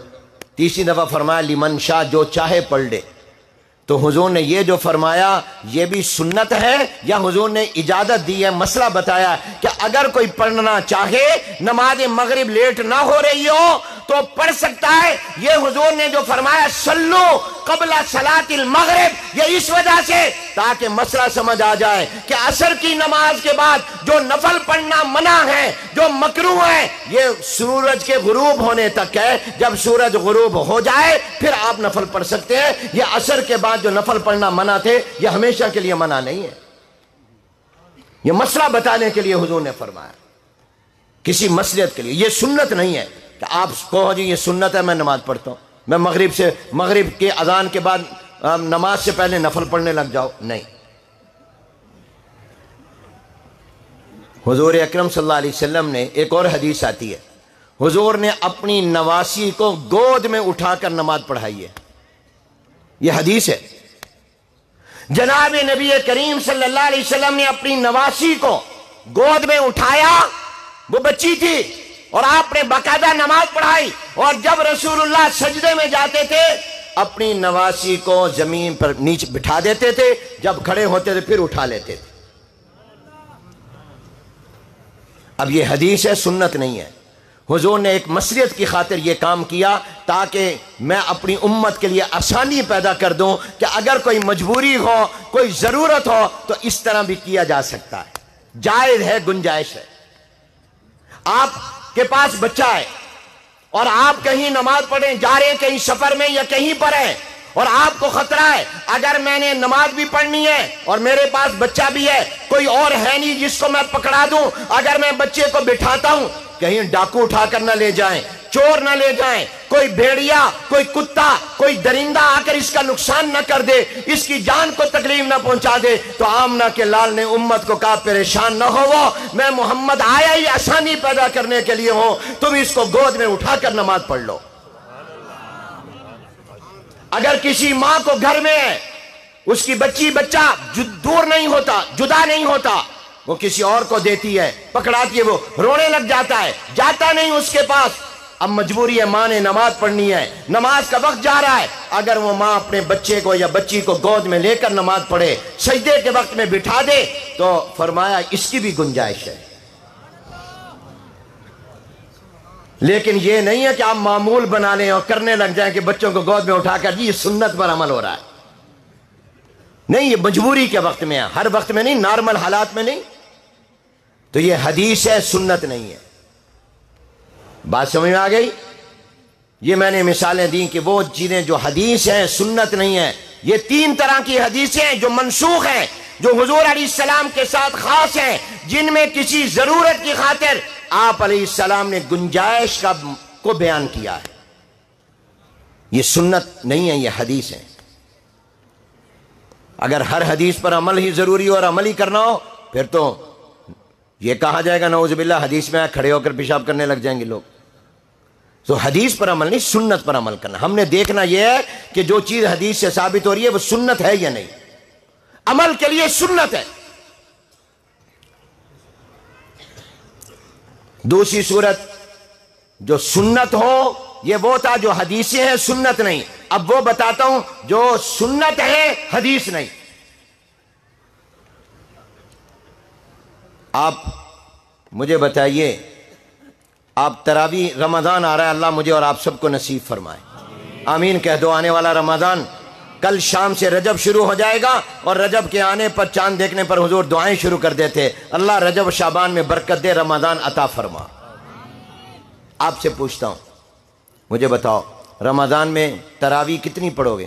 تیسری دفعہ فرمایا لمن شاء، جو چاہے پڑھ لے۔ تو حضور نے یہ جو فرمایا یہ بھی سنت ہے یا حضور نے اجازت دی ہے؟ مسئلہ بتایا کہ اگر کوئی پڑھنا چاہے، نماز مغرب لیٹ نہ ہو رہی ہو تو پڑھ سکتا ہے۔ یہ حضور نے جو فرمایا صلو قبل صلاۃ المغرب، یہ اس وجہ سے تاکہ مسئلہ سمجھ آ جائے کہ عصر کی نماز کے بعد جو نفل پڑھنا منع ہے، جو مکروہ ہے، یہ سورج کے غروب ہونے تک ہے۔ جب سورج غروب ہو جائے پھر آپ نفل پڑھ سکتے ہیں۔ یہ عصر کے بعد جو نفل پڑھنا منع تھے، یہ ہمیشہ کے لیے منع نہیں ہے۔ یہ مسئلہ بتانے کے لیے حضور نے فرمایا، کسی مصلحت کے لیے۔ یہ سنت نہیں ہے کہ آپ کہو جی یہ سنت ہے، میں نماز پڑھتا ہوں، میں مغرب کے اذان کے بعد نماز سے پہلے نفل پڑھنے لگ جاؤ، نہیں۔ حضور اکرم صلی اللہ علیہ وسلم نے، ایک اور حدیث آتی ہے، حضور نے اپنی نواسی کو گود میں اٹھا کر نماز پڑھائی ہے۔ یہ حدیث ہے، جناب نبی کریم صلی اللہ علیہ وسلم نے اپنی نواسی کو گود میں اٹھایا، وہ بچی تھی، اور آپ نے باقاعدہ نماز پڑھائی۔ اور جب رسول اللہ سجدے میں جاتے تھے اپنی نواسی کو زمین پر نیچے بٹھا دیتے تھے، جب کھڑے ہوتے تھے پھر اٹھا لیتے تھے۔ اب یہ حدیث ہے، سنت نہیں ہے۔ حضور نے ایک مصلحت کی خاطر یہ کام کیا تاکہ میں اپنی امت کے لیے آسانی پیدا کر دوں کہ اگر کوئی مجبوری ہو، کوئی ضرورت ہو تو اس طرح بھی کیا جا سکتا ہے، جائز ہے، گنجائش ہے۔ آپ کے پاس بچہ ہے اور آپ کہیں نماز پڑھیں جا رہے ہیں، کہیں سفر میں یا کہیں پر ہیں، اور آپ کو خطرہ ہے اگر میں نے نماز بھی پڑھنی ہے اور میرے پاس بچہ بھی ہے، کوئی اور ہے نہیں جس کو میں پکڑا دوں، اگر میں بچے کو بٹھاتا ہوں کہیں ڈاکو اٹھا کر نہ لے جائیں، چور نہ لے جائیں، کوئی بھیڑیا، کوئی کتا، کوئی درندہ آ کر اس کا نقصان نہ کر دے، اس کی جان کو تکلیف نہ پہنچا دے۔ تو آمنہ کے لال نے امت کو کہا پریشان نہ ہو، میں محمد آیا ہی آسانی پیدا کرنے کے لیے ہوں، تم اس کو گود میں اٹھا کر نماز پڑھ لو۔ اگر کسی ماں کو گھر میں اس کی بچہ دور نہیں ہوتا، جدا نہیں ہوتا، وہ کسی اور کو دیتی ہے، پکڑاتی ہے، وہ رونے لگ جاتا ہے، جاتا نہیں اس کے پاس۔ اب مجبوری ہے، ماں نے نماز پڑھنی ہے، نماز کا وقت جا رہا ہے، اگر وہ ماں اپنے بچے کو یا بچی کو گود میں لے کر نماز پڑھے، سجدے کے وقت میں بٹھا دے، تو فرمایا اس کی بھی گنجائش ہے۔ لیکن یہ نہیں ہے کہ آپ معمول بنا لیں اور کرنے لگ جائیں کہ بچوں کو گود میں اٹھا کر جی یہ سنت پر عمل ہو رہا ہے۔ نہیں، یہ مجبوری کے وقت میں ہے، ہر وقت میں نہیں، نارمل حالات میں نہیں۔ تو یہ حدیث ہے، سنت نہیں ہے۔ بات سمجھ میں آ گئی؟ یہ میں نے مثالیں دیں کہ وہ چیزیں جو حدیث ہیں سنت نہیں ہیں۔ یہ تین طرح کی حدیثیں ہیں جو منسوخ ہیں، جو حضور علیہ السلام کے ساتھ خاص ہیں، جن میں کسی ضرورت کی خاطر آپ علیہ السلام نے گنجائش کو بیان کیا ہے۔ یہ سنت نہیں ہے، یہ حدیث ہے۔ اگر ہر حدیث پر عمل ہی ضروری ہو اور عمل ہی کرنا ہو پھر تو یہ کہا جائے گا نعوذ باللہ حدیث میں کھڑے ہو کر پیشاب کرنے لگ جائیں گے لوگ۔ تو حدیث پر عمل نہیں، سنت پر عمل کرنا۔ ہم نے دیکھنا یہ ہے کہ جو چیز حدیث سے ثابت ہو رہی ہے وہ سنت ہے یا نہیں، عمل کے لیے سنت ہے۔ دوسری صورت جو سنت ہو یہ وہ تھا جو حدیثیں ہیں، سنت نہیں۔ اب وہ بتاتا ہوں جو سنت ہے حدیث نہیں۔ آپ مجھے بتائیے، آپ تراویح، رمضان آ رہا ہے، اللہ مجھے اور آپ سب کو نصیب فرمائے، آمین کہہ دو۔ آنے والا رمضان کل شام سے رجب شروع ہو جائے گا، اور رجب کے آنے پر چاند دیکھنے پر حضور دعائیں شروع کر دیتے، اللہ رجب و شعبان میں برکت دے، رمضان عطا فرما۔ آپ سے پوچھتا ہوں، مجھے بتاؤ رمضان میں تراویح کتنی پڑھو گے؟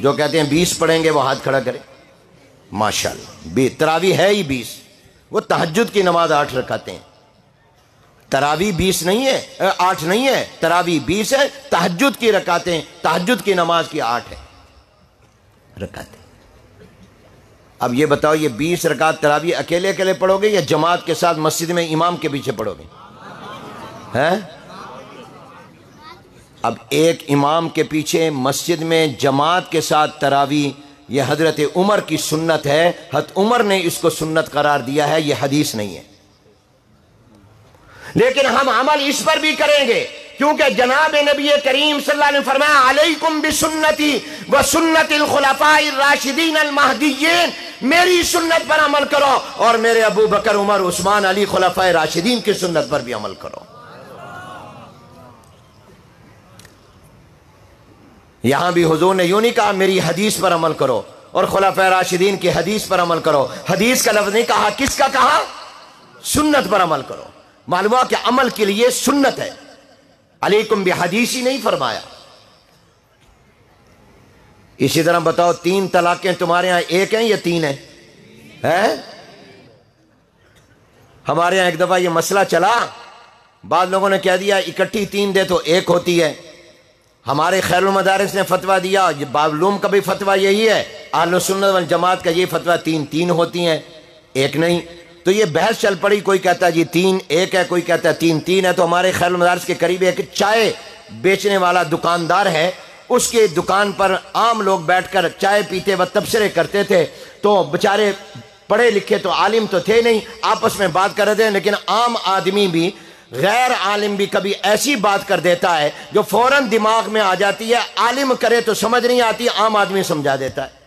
جو کہتے ہیں 20 پڑھیں گے وہ ہاتھ کھڑا کرے۔ ماشاءاللہ، تراویح ہے ہی 20، وہ تہجد کی نماز 8 رکعتیں ہیں۔ تراویح 20 نہیں ہے، 8 نہیں ہے، تراویح 20 ہے، تہجد کی رکعتیں، تہجد کی نماز کی 8 ہے رکعتیں۔ اب یہ بتاؤ، یہ 20 رکعت تراویح اکیلے اکیلے پڑھو گے یا جماعت کے ساتھ مسجد میں امام کے پیچھے پڑھو گے؟ اب ایک امام کے پیچھے مسجد میں جماعت کے ساتھ تراویح، یہ حضرت عمر کی سنت ہے، حضرت عمر نے اس کو سنت قرار دیا ہے، یہ حدیث نہیں ہے۔ لیکن ہم عمل اس پر بھی کریں گے، کیونکہ جناب نبی کریم صلی اللہ علیہ وسلم فرمایا علیکم بسنتی وسنت الخلفاء الراشدین المہدیین، میری سنت پر عمل کرو اور میرے ابو بکر عمر عثمان علی خلفاء راشدین کی سنت پر بھی عمل کرو۔ یہاں بھی حضور نے یوں نہیں کہا میری حدیث پر عمل کرو اور خلفاء راشدین کی حدیث پر عمل کرو، حدیث کا لفظ نہیں کہا، کس کا کہا؟ سنت پر عمل کرو۔ معلوم ہوا کہ عمل کے لیے سنت ہے، علیکم بحدیثی نہیں فرمایا۔ اسی طرح بتاؤ 3 طلاقیں تمہارے ہاں 1 ہیں یا 3 ہیں؟ ہمارے ہاں ایک دفعہ یہ مسئلہ چلا، بعض لوگوں نے کہہ دیا اکٹھی 3 دے تو 1 ہوتی ہے۔ ہمارے خیر المدارس نے فتویٰ دیا، بابلوم کا بھی فتویٰ یہی ہے، اہل سنت والجماعت کا یہ فتویٰ 3 ہوتی ہیں، 1 نہیں۔ تو یہ بحث چل پڑی، کوئی کہتا ہے جی 3 1 ہے، کوئی کہتا ہے 3 ہے۔ تو ہمارے خیر المدارس کے قریب ایک چائے بیچنے والا دکاندار ہے، اس کے دکان پر عام لوگ بیٹھ کر چائے پیتے و تبصرے کرتے تھے، تو بچارے پڑھے لکھے تو عالم تو تھے نہیں، آپس میں بات کر رہے تھے، لیکن عام آدمی بھی، غیر عالم بھی کبھی ایسی بات کر دیتا ہے جو فوراً دماغ میں آ جاتی ہے، عالم کرے تو سمجھ نہیں آتی، عام آدمی سمجھا دیتا ہے۔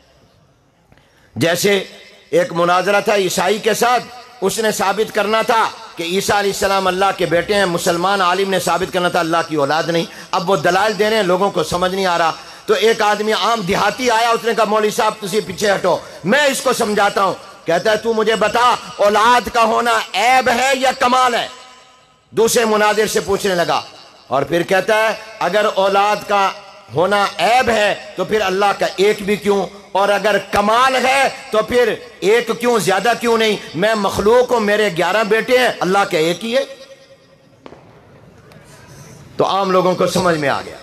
جیسے ایک مناظرہ تھا عیسائی کے ساتھ، اس نے ثابت کرنا تھا کہ عیسیٰ علیہ السلام اللہ کے بیٹے ہیں، مسلمان عالم نے ثابت کرنا تھا اللہ کی اولاد نہیں۔ اب وہ دلائل دے رہے ہیں، لوگوں کو سمجھ نہیں آ رہا، تو ایک آدمی عام دیہاتی آیا، اس نے کہا مولوی صاحب تسی پیچھے ہٹو، میں اس کو سمجھاتا ہوں۔ کہتا ہے تو مجھے بتا اولاد کا ہونا عیب ہے یا کمال ہے؟ دوسرے مناظر سے پوچھنے لگا، اور پھر کہتا ہے اگر اولاد کا ہونا عیب ہے تو پھر اللہ کا 1 بھی کیوں، اور اگر کمال ہے تو پھر 1 کیوں، زیادہ کیوں نہیں؟ میں مخلوق ہوں، میرے 11 بیٹے ہیں، اللہ کا 1 ہی ہے۔ تو عام لوگوں کو سمجھ میں آ گیا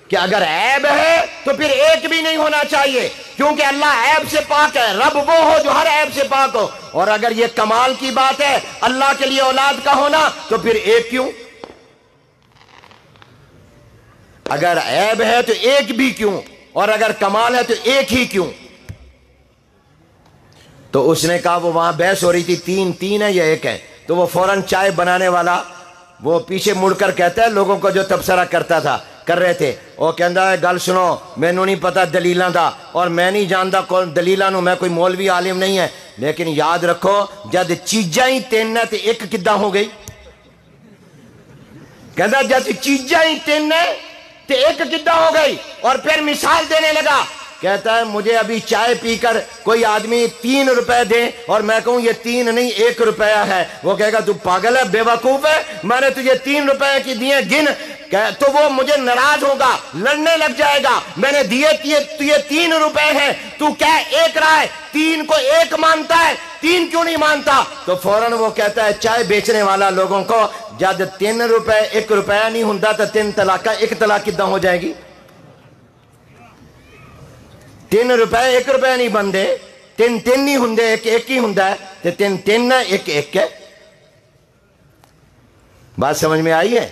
کہ اگر عیب ہے تو پھر 1 بھی نہیں ہونا چاہیے، کیونکہ اللہ عیب سے پاک ہے، رب وہ ہو جو ہر عیب سے پاک ہو۔ اور اگر یہ کمال کی بات ہے اللہ کے لیے اولاد کا ہونا، تو پھر 1 کیوں؟ اگر عیب ہے تو 1 بھی کیوں، اور اگر کمال ہے تو 1 ہی کیوں؟ تو اس نے کہا، وہ وہاں بحث ہو رہی تھی 3 ہے یا 1 ہے، تو وہ فوراً چائے بنانے والا وہ پیچھے مڑ کر کہتا ہے لوگوں کو جو تبصرہ کرتا تھا کر رہے تھے، وہ کہندا ہے گل سنو، مینوں نہیں پتا دلیلاں دا، اور میں نہیں جاندا کون دلیلاں نو، میں کوئی مولوی عالم نہیں ہے، لیکن یاد رکھو جد چیزاں ہی 3 ہے تے 1 کداں ہو گئی؟ کہندا جد چیزاں ہی 3 ہے تے 1 کداں ہو گئی؟ اور پھر مثال دینے لگا، کہتا ہے مجھے ابھی چائے پی کر کوئی آدمی 3 روپے دے اور میں کہوں یہ 3 نہیں 1 روپیہ ہے، وہ کہے گا تو پاگل ہے، بے وقوف ہے، میں نے تجھے 3 روپے کی دیے گن، تو وہ مجھے ناراض ہوگا، لڑنے لگ جائے گا، میں نے دیے یہ 3 روپے ہیں، تو کیا 1 رہا ہے، 3 کو 1 مانتا ہے، 3 کیوں نہیں مانتا؟ تو فوراً وہ کہتا ہے چائے بیچنے والا لوگوں کو، جب 3 روپے 1 روپیہ نہیں ہوندا تو 3 طلاق 1 طلاق کداں ہو جائے گی؟ 3 روپے 1 روپے نہیں بندے، 3 نہیں ہوندے، 1 ہی ہوندا ہے، تے 3 ہے 1 ہے۔ بات سمجھ میں آئی ہے؟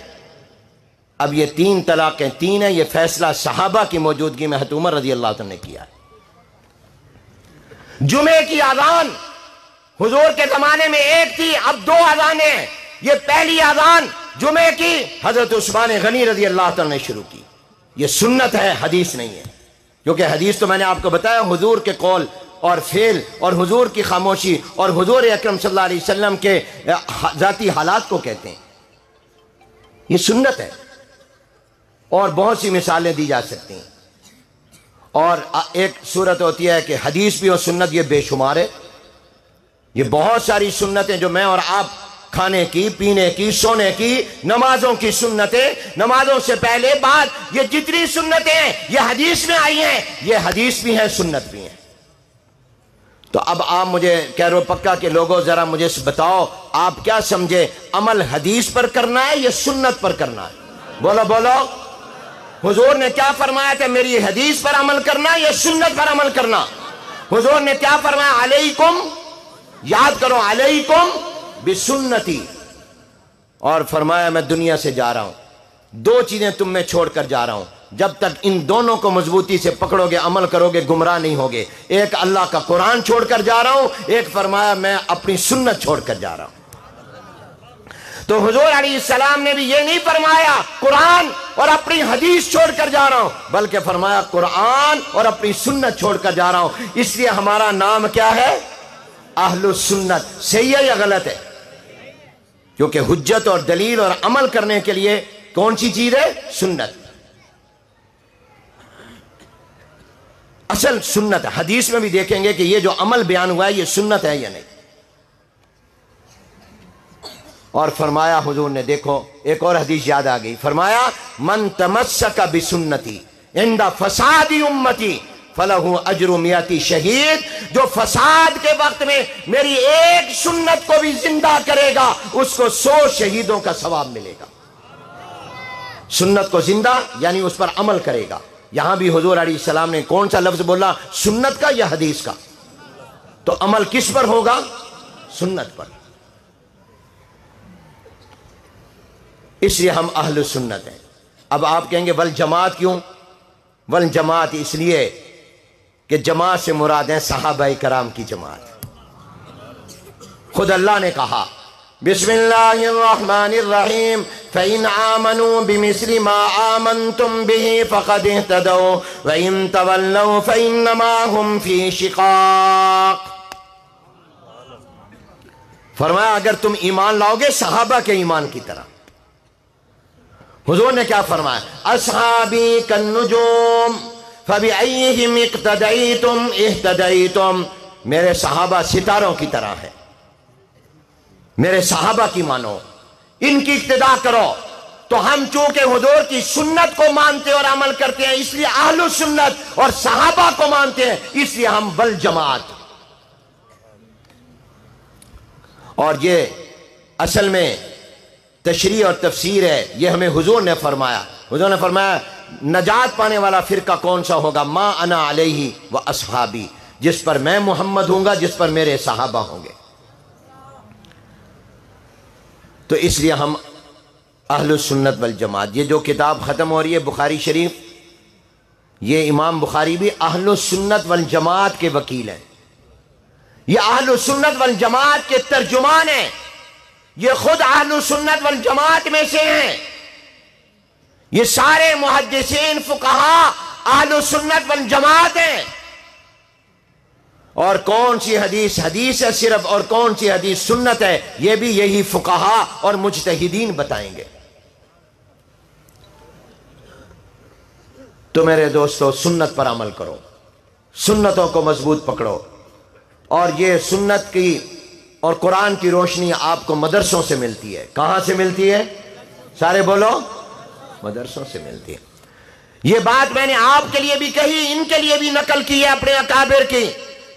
اب یہ 3 طلاقیں 3 ہیں، یہ فیصلہ صحابہ کی موجودگی میں حضرت عمر رضی اللہ عنہ نے کیا۔ جمعے کی اذان حضور کے زمانے میں 1 تھی، اب 2 اذانیں ہیں۔ یہ پہلی اذان جمعے کی حضرت عثمان غنی رضی اللہ عنہ نے شروع کی، یہ سنت ہے، حدیث نہیں ہے، کیونکہ حدیث تو میں نے آپ کو بتایا حضور کے قول اور فعل اور حضور کی خاموشی اور حضور اکرم صلی اللہ علیہ وسلم کے ذاتی حالات کو کہتے ہیں، یہ سنت ہے، اور بہت سی مثالیں دی جا سکتی ہیں۔ اور ایک صورت ہوتی ہے کہ حدیث بھی اور سنت، یہ بے شمار ہے. یہ بہت ساری سنتیں جو میں اور آپ، کھانے کی، پینے کی، سونے کی، نمازوں کی سنتیں، نمازوں سے پہلے بعد، یہ جتنی سنتیں ہیں یہ حدیث میں آئی ہیں. یہ حدیث بھی ہیں، سنت بھی ہیں. تو اب آپ مجھے کہہ رہے ہو پکا کہ لوگوں ذرا مجھے بتاؤ آپ کیا سمجھے، عمل حدیث پر کرنا ہے یا سنت پر کرنا ہے؟ بولو بولو. حضور نے کیا فرمایا تھا، میری حدیث پر عمل کرنا یا سنت پر عمل کرنا؟ حضور نے کیا فرمایا، علیکم، یاد کرو، علیکم بسنتی. اور فرمایا میں دنیا سے جا رہا ہوں، دو چیزیں تم میں چھوڑ کر جا رہا ہوں، جب تک ان دونوں کو مضبوطی سے پکڑو گے، عمل کرو گے، گمراہ نہیں ہوگے. ایک اللہ کا قرآن چھوڑ کر جا رہا ہوں، ایک فرمایا میں اپنی سنت چھوڑ کر جا رہا ہوں. تو حضور علیہ السلام نے بھی یہ نہیں فرمایا قرآن اور اپنی حدیث چھوڑ کر جا رہا ہوں، بلکہ فرمایا قرآن اور اپنی سنت چھوڑ کر جا رہا ہوں. اس لیے ہمارا نام کیا ہے، اہل السنت. صحیح ہے یا غلط ہے؟ کیونکہ حجت اور دلیل اور عمل کرنے کے لیے کون سی چیز ہے، سنت. اصل سنت. حدیث میں بھی دیکھیں گے کہ یہ جو عمل بیان ہوا ہے یہ سنت ہے یا نہیں. اور فرمایا حضور نے، دیکھو ایک اور حدیث یاد آ گئی، فرمایا من تمسک بسنتی عند فساد امتی فلہ اجر میاتی شہید. جو فساد کے وقت میں میری ایک سنت کو بھی زندہ کرے گا اس کو 100 شہیدوں کا ثواب ملے گا. سنت کو زندہ یعنی اس پر عمل کرے گا. یہاں بھی حضور علیہ السلام نے کون سا لفظ بولا، سنت کا یا حدیث کا؟ تو عمل کس پر ہوگا، سنت پر. اس لیے ہم اہل سنت ہیں. اب آپ کہیں گے والجماعت کیوں؟ والجماعت اس لیے کہ جماعت سے مراد ہیں صحابہ کرام کی جماعت. خود اللہ نے کہا بسم اللہ الرحمن الرحیم فَإِنْ آمَنُوا بِمِثْلِ مَا آمَنْتُمْ بِهِ فَقَدْ اهْتَدَوْا وَإِنْ تَوَلَّوْا فَإِنَّمَا هُمْ فِي شِقَاقٍ. فرمایا اگر تم ایمان لاؤ گے صحابہ کے ایمان کی طرح. حضور نے کیا فرمایا، اصحابی کالنجوم فَبِأَيِّهِمْ اقْتَدَيْتُمْ اِهْتَدَيْتُمْ. میرے صحابہ ستاروں کی طرح ہیں، میرے صحابہ کی مانو، ان کی اقتداء کرو. تو ہم چونکہ حضور کی سنت کو مانتے اور عمل کرتے ہیں اس لیے اہل السنت، اور صحابہ کو مانتے ہیں اس لیے ہم والجماعت. اور یہ اصل میں تشریح اور تفسیر ہے، یہ ہمیں حضور نے فرمایا. حضور نے فرمایا نجات پانے والا فرقہ کون سا ہوگا، ما انا علیہ و اصحابی، جس پر میں محمد ہوں گا، جس پر میرے صحابہ ہوں گے. تو اس لیے ہم اہل السنت والجماعت. یہ جو کتاب ختم ہو رہی ہے بخاری شریف، یہ امام بخاری بھی اہل السنت والجماعت کے وکیل ہیں، یہ اہل السنت والجماعت کے ترجمان ہیں، یہ خود اہل السنت والجماعت میں سے ہیں. یہ سارے محدثین فقہا اہل السنت والجماعت ہیں. اور کون سی حدیث حدیث ہے صرف، اور کون سی حدیث سنت ہے، یہ بھی یہی فقہا اور مجتہدین بتائیں گے. تو میرے دوستو سنت پر عمل کرو، سنتوں کو مضبوط پکڑو. اور یہ سنت کی اور قرآن کی روشنی آپ کو مدرسوں سے ملتی ہے. کہاں سے ملتی ہے، سارے بولو، مدرسوں سے ملتی ہے. یہ بات میں نے آپ کے لیے بھی کہی، ان کے لیے بھی نقل کی ہے اپنے اکابر کی،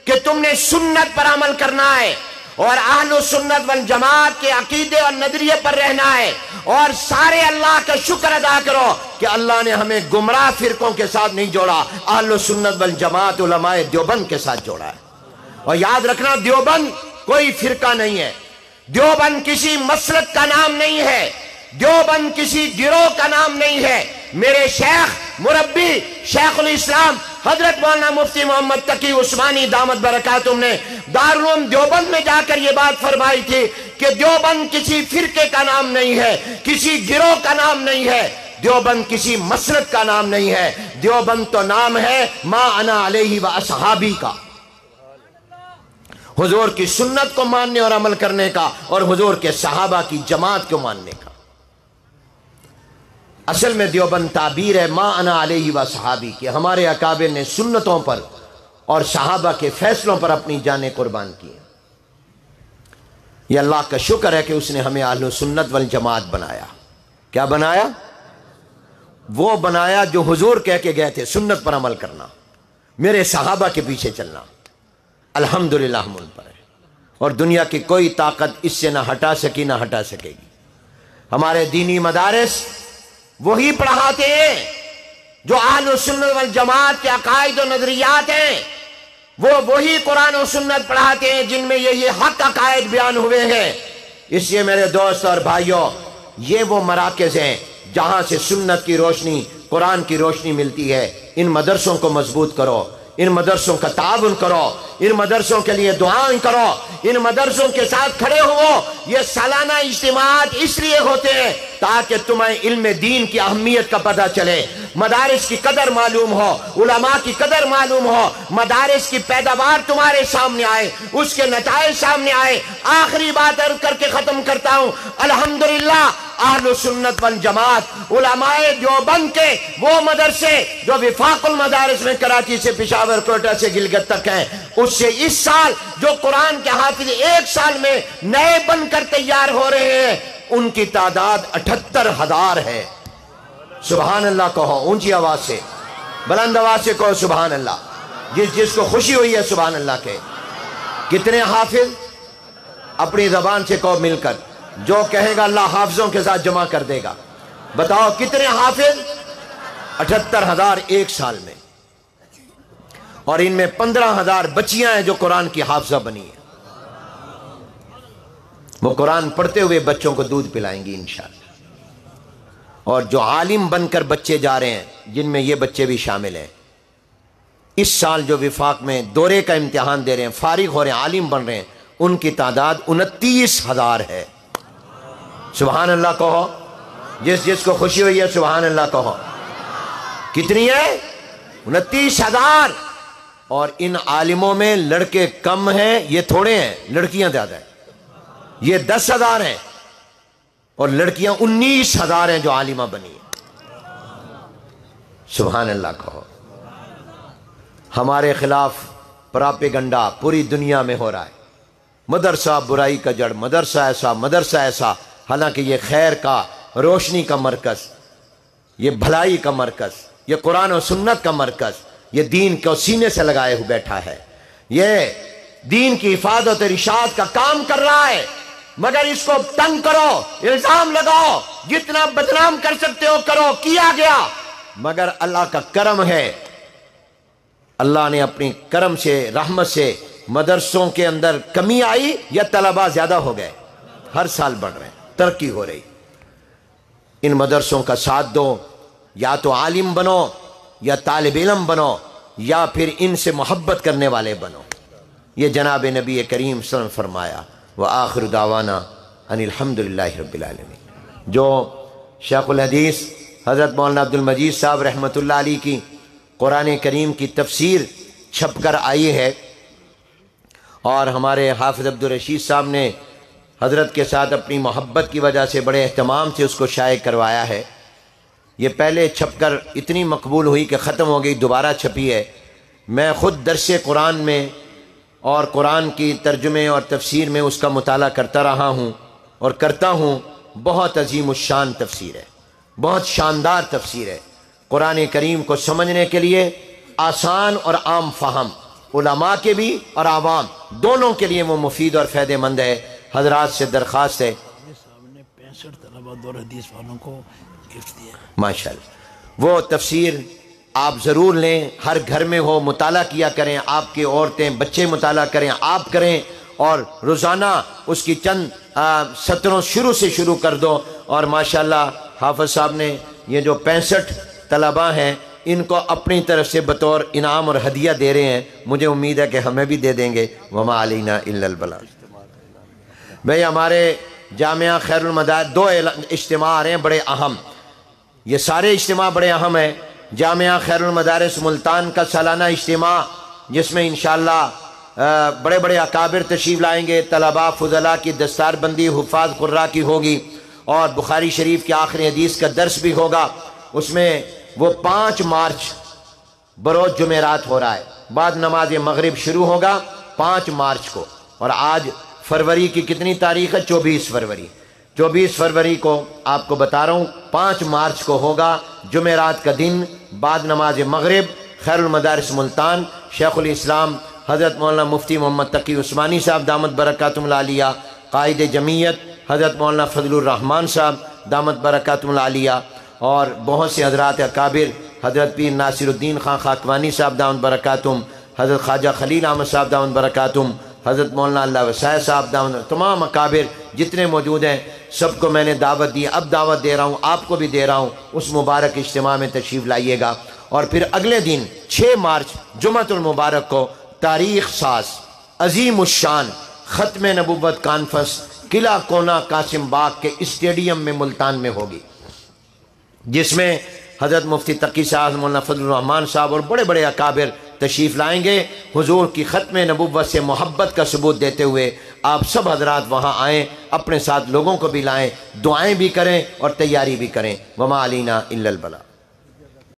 کہ تم نے سنت پر عمل کرنا ہے اور اہل السنت والجماعت کے عقیدے اور نظریے پر رہنا ہے. اور سارے اللہ کا شکر ادا کرو کہ اللہ نے ہمیں گمراہ فرقوں کے ساتھ نہیں جوڑا، اہل السنت والجماعت علماء دیوبند کے ساتھ جوڑا ہے. اور یاد رکھنا دیوبند کوئی فرقہ نہیں ہے، دیوبند کسی مسلک کا نام نہیں ہے، دیوبند کسی گروہ کا نام نہیں ہے. میرے شیخ مربی شیخ الاسلام حضرت مولانا مفتی محمد تقی عثمانی دامت برکاتہم نے دارالعلوم دیوبند میں جا کر یہ بات فرمائی تھی کہ دیوبند کسی فرقے کا نام نہیں ہے، کسی گروہ کا نام نہیں ہے، دیوبند کسی مسلک کا نام نہیں ہے. دیوبند تو نام ہے ما انا علیہ و اصحابی کا، حضور کی سنت کو ماننے اور عمل کرنے کا، اور حضور کے صحابہ کی جماعت کو ماننے کا. اصل میں دیوبند تعبیر ہے ما انا علیہ و صحابی کہ ہمارے اکابر نے سنتوں پر اور صحابہ کے فیصلوں پر اپنی جانیں قربان کی. یہ اللہ کا شکر ہے کہ اس نے ہمیں اہل سنت والجماعت بنایا. کیا بنایا؟ وہ بنایا جو حضور کہہ کے گئے تھے سنت پر عمل کرنا، میرے صحابہ کے پیچھے چلنا. الحمدللہ ہم ان پر ہیں اور دنیا کی کوئی طاقت اس سے نہ ہٹا سکی نہ ہٹا سکے گی. ہمارے دینی مدارس وہی پڑھاتے ہیں جو اہل سنت والجماعت کے عقائد و نظریات ہیں، وہ وہی قرآن و سنت پڑھاتے ہیں جن میں یہ حق عقائد بیان ہوئے ہیں. اس لیے میرے دوست اور بھائیوں، یہ وہ مراکز ہیں جہاں سے سنت کی روشنی، قرآن کی روشنی ملتی ہے. ان مدرسوں کو مضبوط کرو، ان مدرسوں کا تعاون کرو، ان مدرسوں کے لیے دعائیں کرو، ان مدرسوں کے ساتھ کھڑے ہو. یہ سالانہ اجتماعات اس لیے ہوتے ہیں تاکہ تمہیں علم دین کی اہمیت کا پتہ چلے، مدارس کی قدر معلوم ہو، علماء کی قدر معلوم ہو، مدارس کی پیداوار تمہارے سامنے آئے، اس کے نتائج سامنے آئے. آخری بات عرض کر کے ختم کرتا ہوں، الحمدللہ اہل سنت والجماعت علماء دیوبند کے وہ مدرسے جو وفاق المدارس میں کراچی سے پشاور کوئٹہ سے گلگت تک ہیں، اس سے اس سال جو قرآن کے حافظ ایک سال میں نئے بن کر تیار ہو رہے ہیں ان کی تعداد 78,000 ہے. سبحان اللہ کہو اونچی آواز سے، بلند آواز سے کہو سبحان اللہ. جس کو خوشی ہوئی ہے سبحان اللہ کہے. کتنے حافظ؟ اپنی زبان سے کہو مل کر. جو کہے گا اللہ حافظوں کے ساتھ جمع کر دے گا. بتاؤ کتنے حافظ؟ 78,000 ایک سال میں. اور ان میں 15,000 بچیاں ہیں جو قرآن کی حافظہ بنی ہیں. وہ قرآن پڑھتے ہوئے بچوں کو دودھ پلائیں گی انشاءاللہ. اور جو عالم بن کر بچے جا رہے ہیں جن میں یہ بچے بھی شامل ہیں، اس سال جو وفاق میں دورے کا امتحان دے رہے ہیں، فارغ ہو رہے ہیں، عالم بن رہے ہیں، ان کی تعداد 29,000 ہے. سبحان اللہ کہو. جس کو خوشی ہوئی ہے سبحان اللہ کہو. کتنی ہے؟ 29,000. اور ان عالموں میں لڑکے کم ہیں، یہ تھوڑے ہیں، لڑکیاں زیادہ ہیں. یہ 10,000 ہیں اور لڑکیاں 19,000 ہیں جو عالمہ بنی ہیں. سبحان اللہ کہو. ہمارے خلاف پراپیگنڈا پوری دنیا میں ہو رہا ہے. مدرسہ برائی کا جڑ، مدرسہ ایسا، مدرسہ ایسا. حالانکہ یہ خیر کا، روشنی کا مرکز، یہ بھلائی کا مرکز، یہ قرآن و سنت کا مرکز، یہ دین کو سینے سے لگائے ہوئے بیٹھا ہے. یہ دین کی حفاظت اور ارشاد کا کام کر رہا ہے. مگر اس کو تنگ کرو، الزام لگاؤ، جتنا بدنام کر سکتے ہو کرو. کیا گیا. مگر اللہ کا کرم ہے، اللہ نے اپنی کرم سے، رحمت سے مدرسوں کے اندر کمی آئی یا طلباء زیادہ ہو گئے؟ ہر سال بڑھ رہے ہیں، ترقی ہو رہی. ان مدرسوں کا ساتھ دو. یا تو عالم بنو، یا طالب علم بنو، یا پھر ان سے محبت کرنے والے بنو. یہ جناب نبی کریم صلی اللہ علیہ وسلم فرمایا. وآخر دعوانا ان الحمدللہ رب العالمین. جو شیخ الحدیث حضرت مولانا عبد المجید صاحب رحمۃ اللہ علیہ کی قرآن کریم کی تفسیر چھپ کر آئی ہے، اور ہمارے حافظ عبد الرشید صاحب نے حضرت کے ساتھ اپنی محبت کی وجہ سے بڑے اہتمام سے اس کو شائع کروایا ہے. یہ پہلے چھپ کر اتنی مقبول ہوئی کہ ختم ہو گئی، دوبارہ چھپی ہے. میں خود درس قرآن میں اور قرآن کی ترجمے اور تفسیر میں اس کا مطالعہ کرتا رہا ہوں اور کرتا ہوں. بہت عظیم الشان تفسیر ہے، بہت شاندار تفسیر ہے. قرآن کریم کو سمجھنے کے لیے آسان اور عام فہم، علماء کے بھی اور عوام دونوں کے لیے وہ مفید اور فائدہ مند ہے. حضرات سے درخواست ہے، صاحب نے 65 طلبہ دور حدیث والوں کو گفٹ دیا. ماشاءاللہ وہ تفسیر آپ ضرور لیں. ہر گھر میں ہو، مطالعہ کیا کریں. آپ کی عورتیں بچے مطالعہ کریں، آپ کریں، اور روزانہ اس کی چند سطروں شروع کر دو. اور ماشاءاللہ حافظ صاحب نے یہ جو 65 طلباء ہیں ان کو اپنی طرف سے بطور انعام اور ہدیہ دے رہے ہیں. مجھے امید ہے کہ ہمیں بھی دے دیں گے. وما علینا الا البلاغ. بھئی ہمارے جامعہ خیر المدارس 2 اجتماع آ رہے ہیں بڑے اہم. یہ سارے اجتماع بڑے اہم ہیں. جامعہ خیر المدارس ملتان کا سالانہ اجتماع جس میں انشاءاللہ بڑے بڑے اکابر تشریف لائیں گے. طلباء فضلاء کی دستار بندی حفاظ قراء کی ہوگی. اور بخاری شریف کی آخری حدیث کا درس بھی ہوگا، اس میں وہ 5 مارچ بروز جمعرات ہو رہا ہے، بعد نماز مغرب شروع ہوگا 5 مارچ کو، اور آج فروری کی کتنی تاریخ ہے؟ 24 فروری۔ 24 فروری کو آپ کو بتا رہا ہوں 5 مارچ کو ہوگا جمعرات کا دن، بعد نماز مغرب، خیر المدارس ملتان، شیخ الاسلام حضرت مولانا مفتی محمد تقی عثمانی صاحب دامت برکاتہم العالیہ، قائد جمعیت حضرت مولانا فضل الرحمان صاحب دامت برکاتہم العالیہ، اور بہت سے حضرات اکابر، حضرت پیر ناصر الدین خان خاکوانی صاحب دامت برکاتہم، حضرت خواجہ خلیل احمد صاحب دامت برکاتہم، حضرت مولانا اللہ وسائع صاحب دامت، تمام اکابر جتنے موجود ہیں سب کو میں نے دعوت دی، اب دعوت دے رہا ہوں، آپ کو بھی دے رہا ہوں، اس مبارک اجتماع میں تشریف لائیے گا۔ اور پھر اگلے دن 6 مارچ جمعۃ المبارک کو تاریخ ساز عظیم الشان ختم نبوت کانفرنس قلعہ کونا قاسم باغ کے اسٹیڈیم میں ملتان میں ہوگی، جس میں حضرت مفتی تقی صاحب، مولانا فضل الرحمان صاحب اور بڑے بڑے اکابر تشریف لائیں گے، حضور کی ختم نبوت سے محبت کا ثبوت دیتے ہوئے آپ سب حضرات وہاں آئیں، اپنے ساتھ لوگوں کو بھی لائیں، دعائیں بھی کریں اور تیاری بھی کریں۔ وما علینا الا البلاغ۔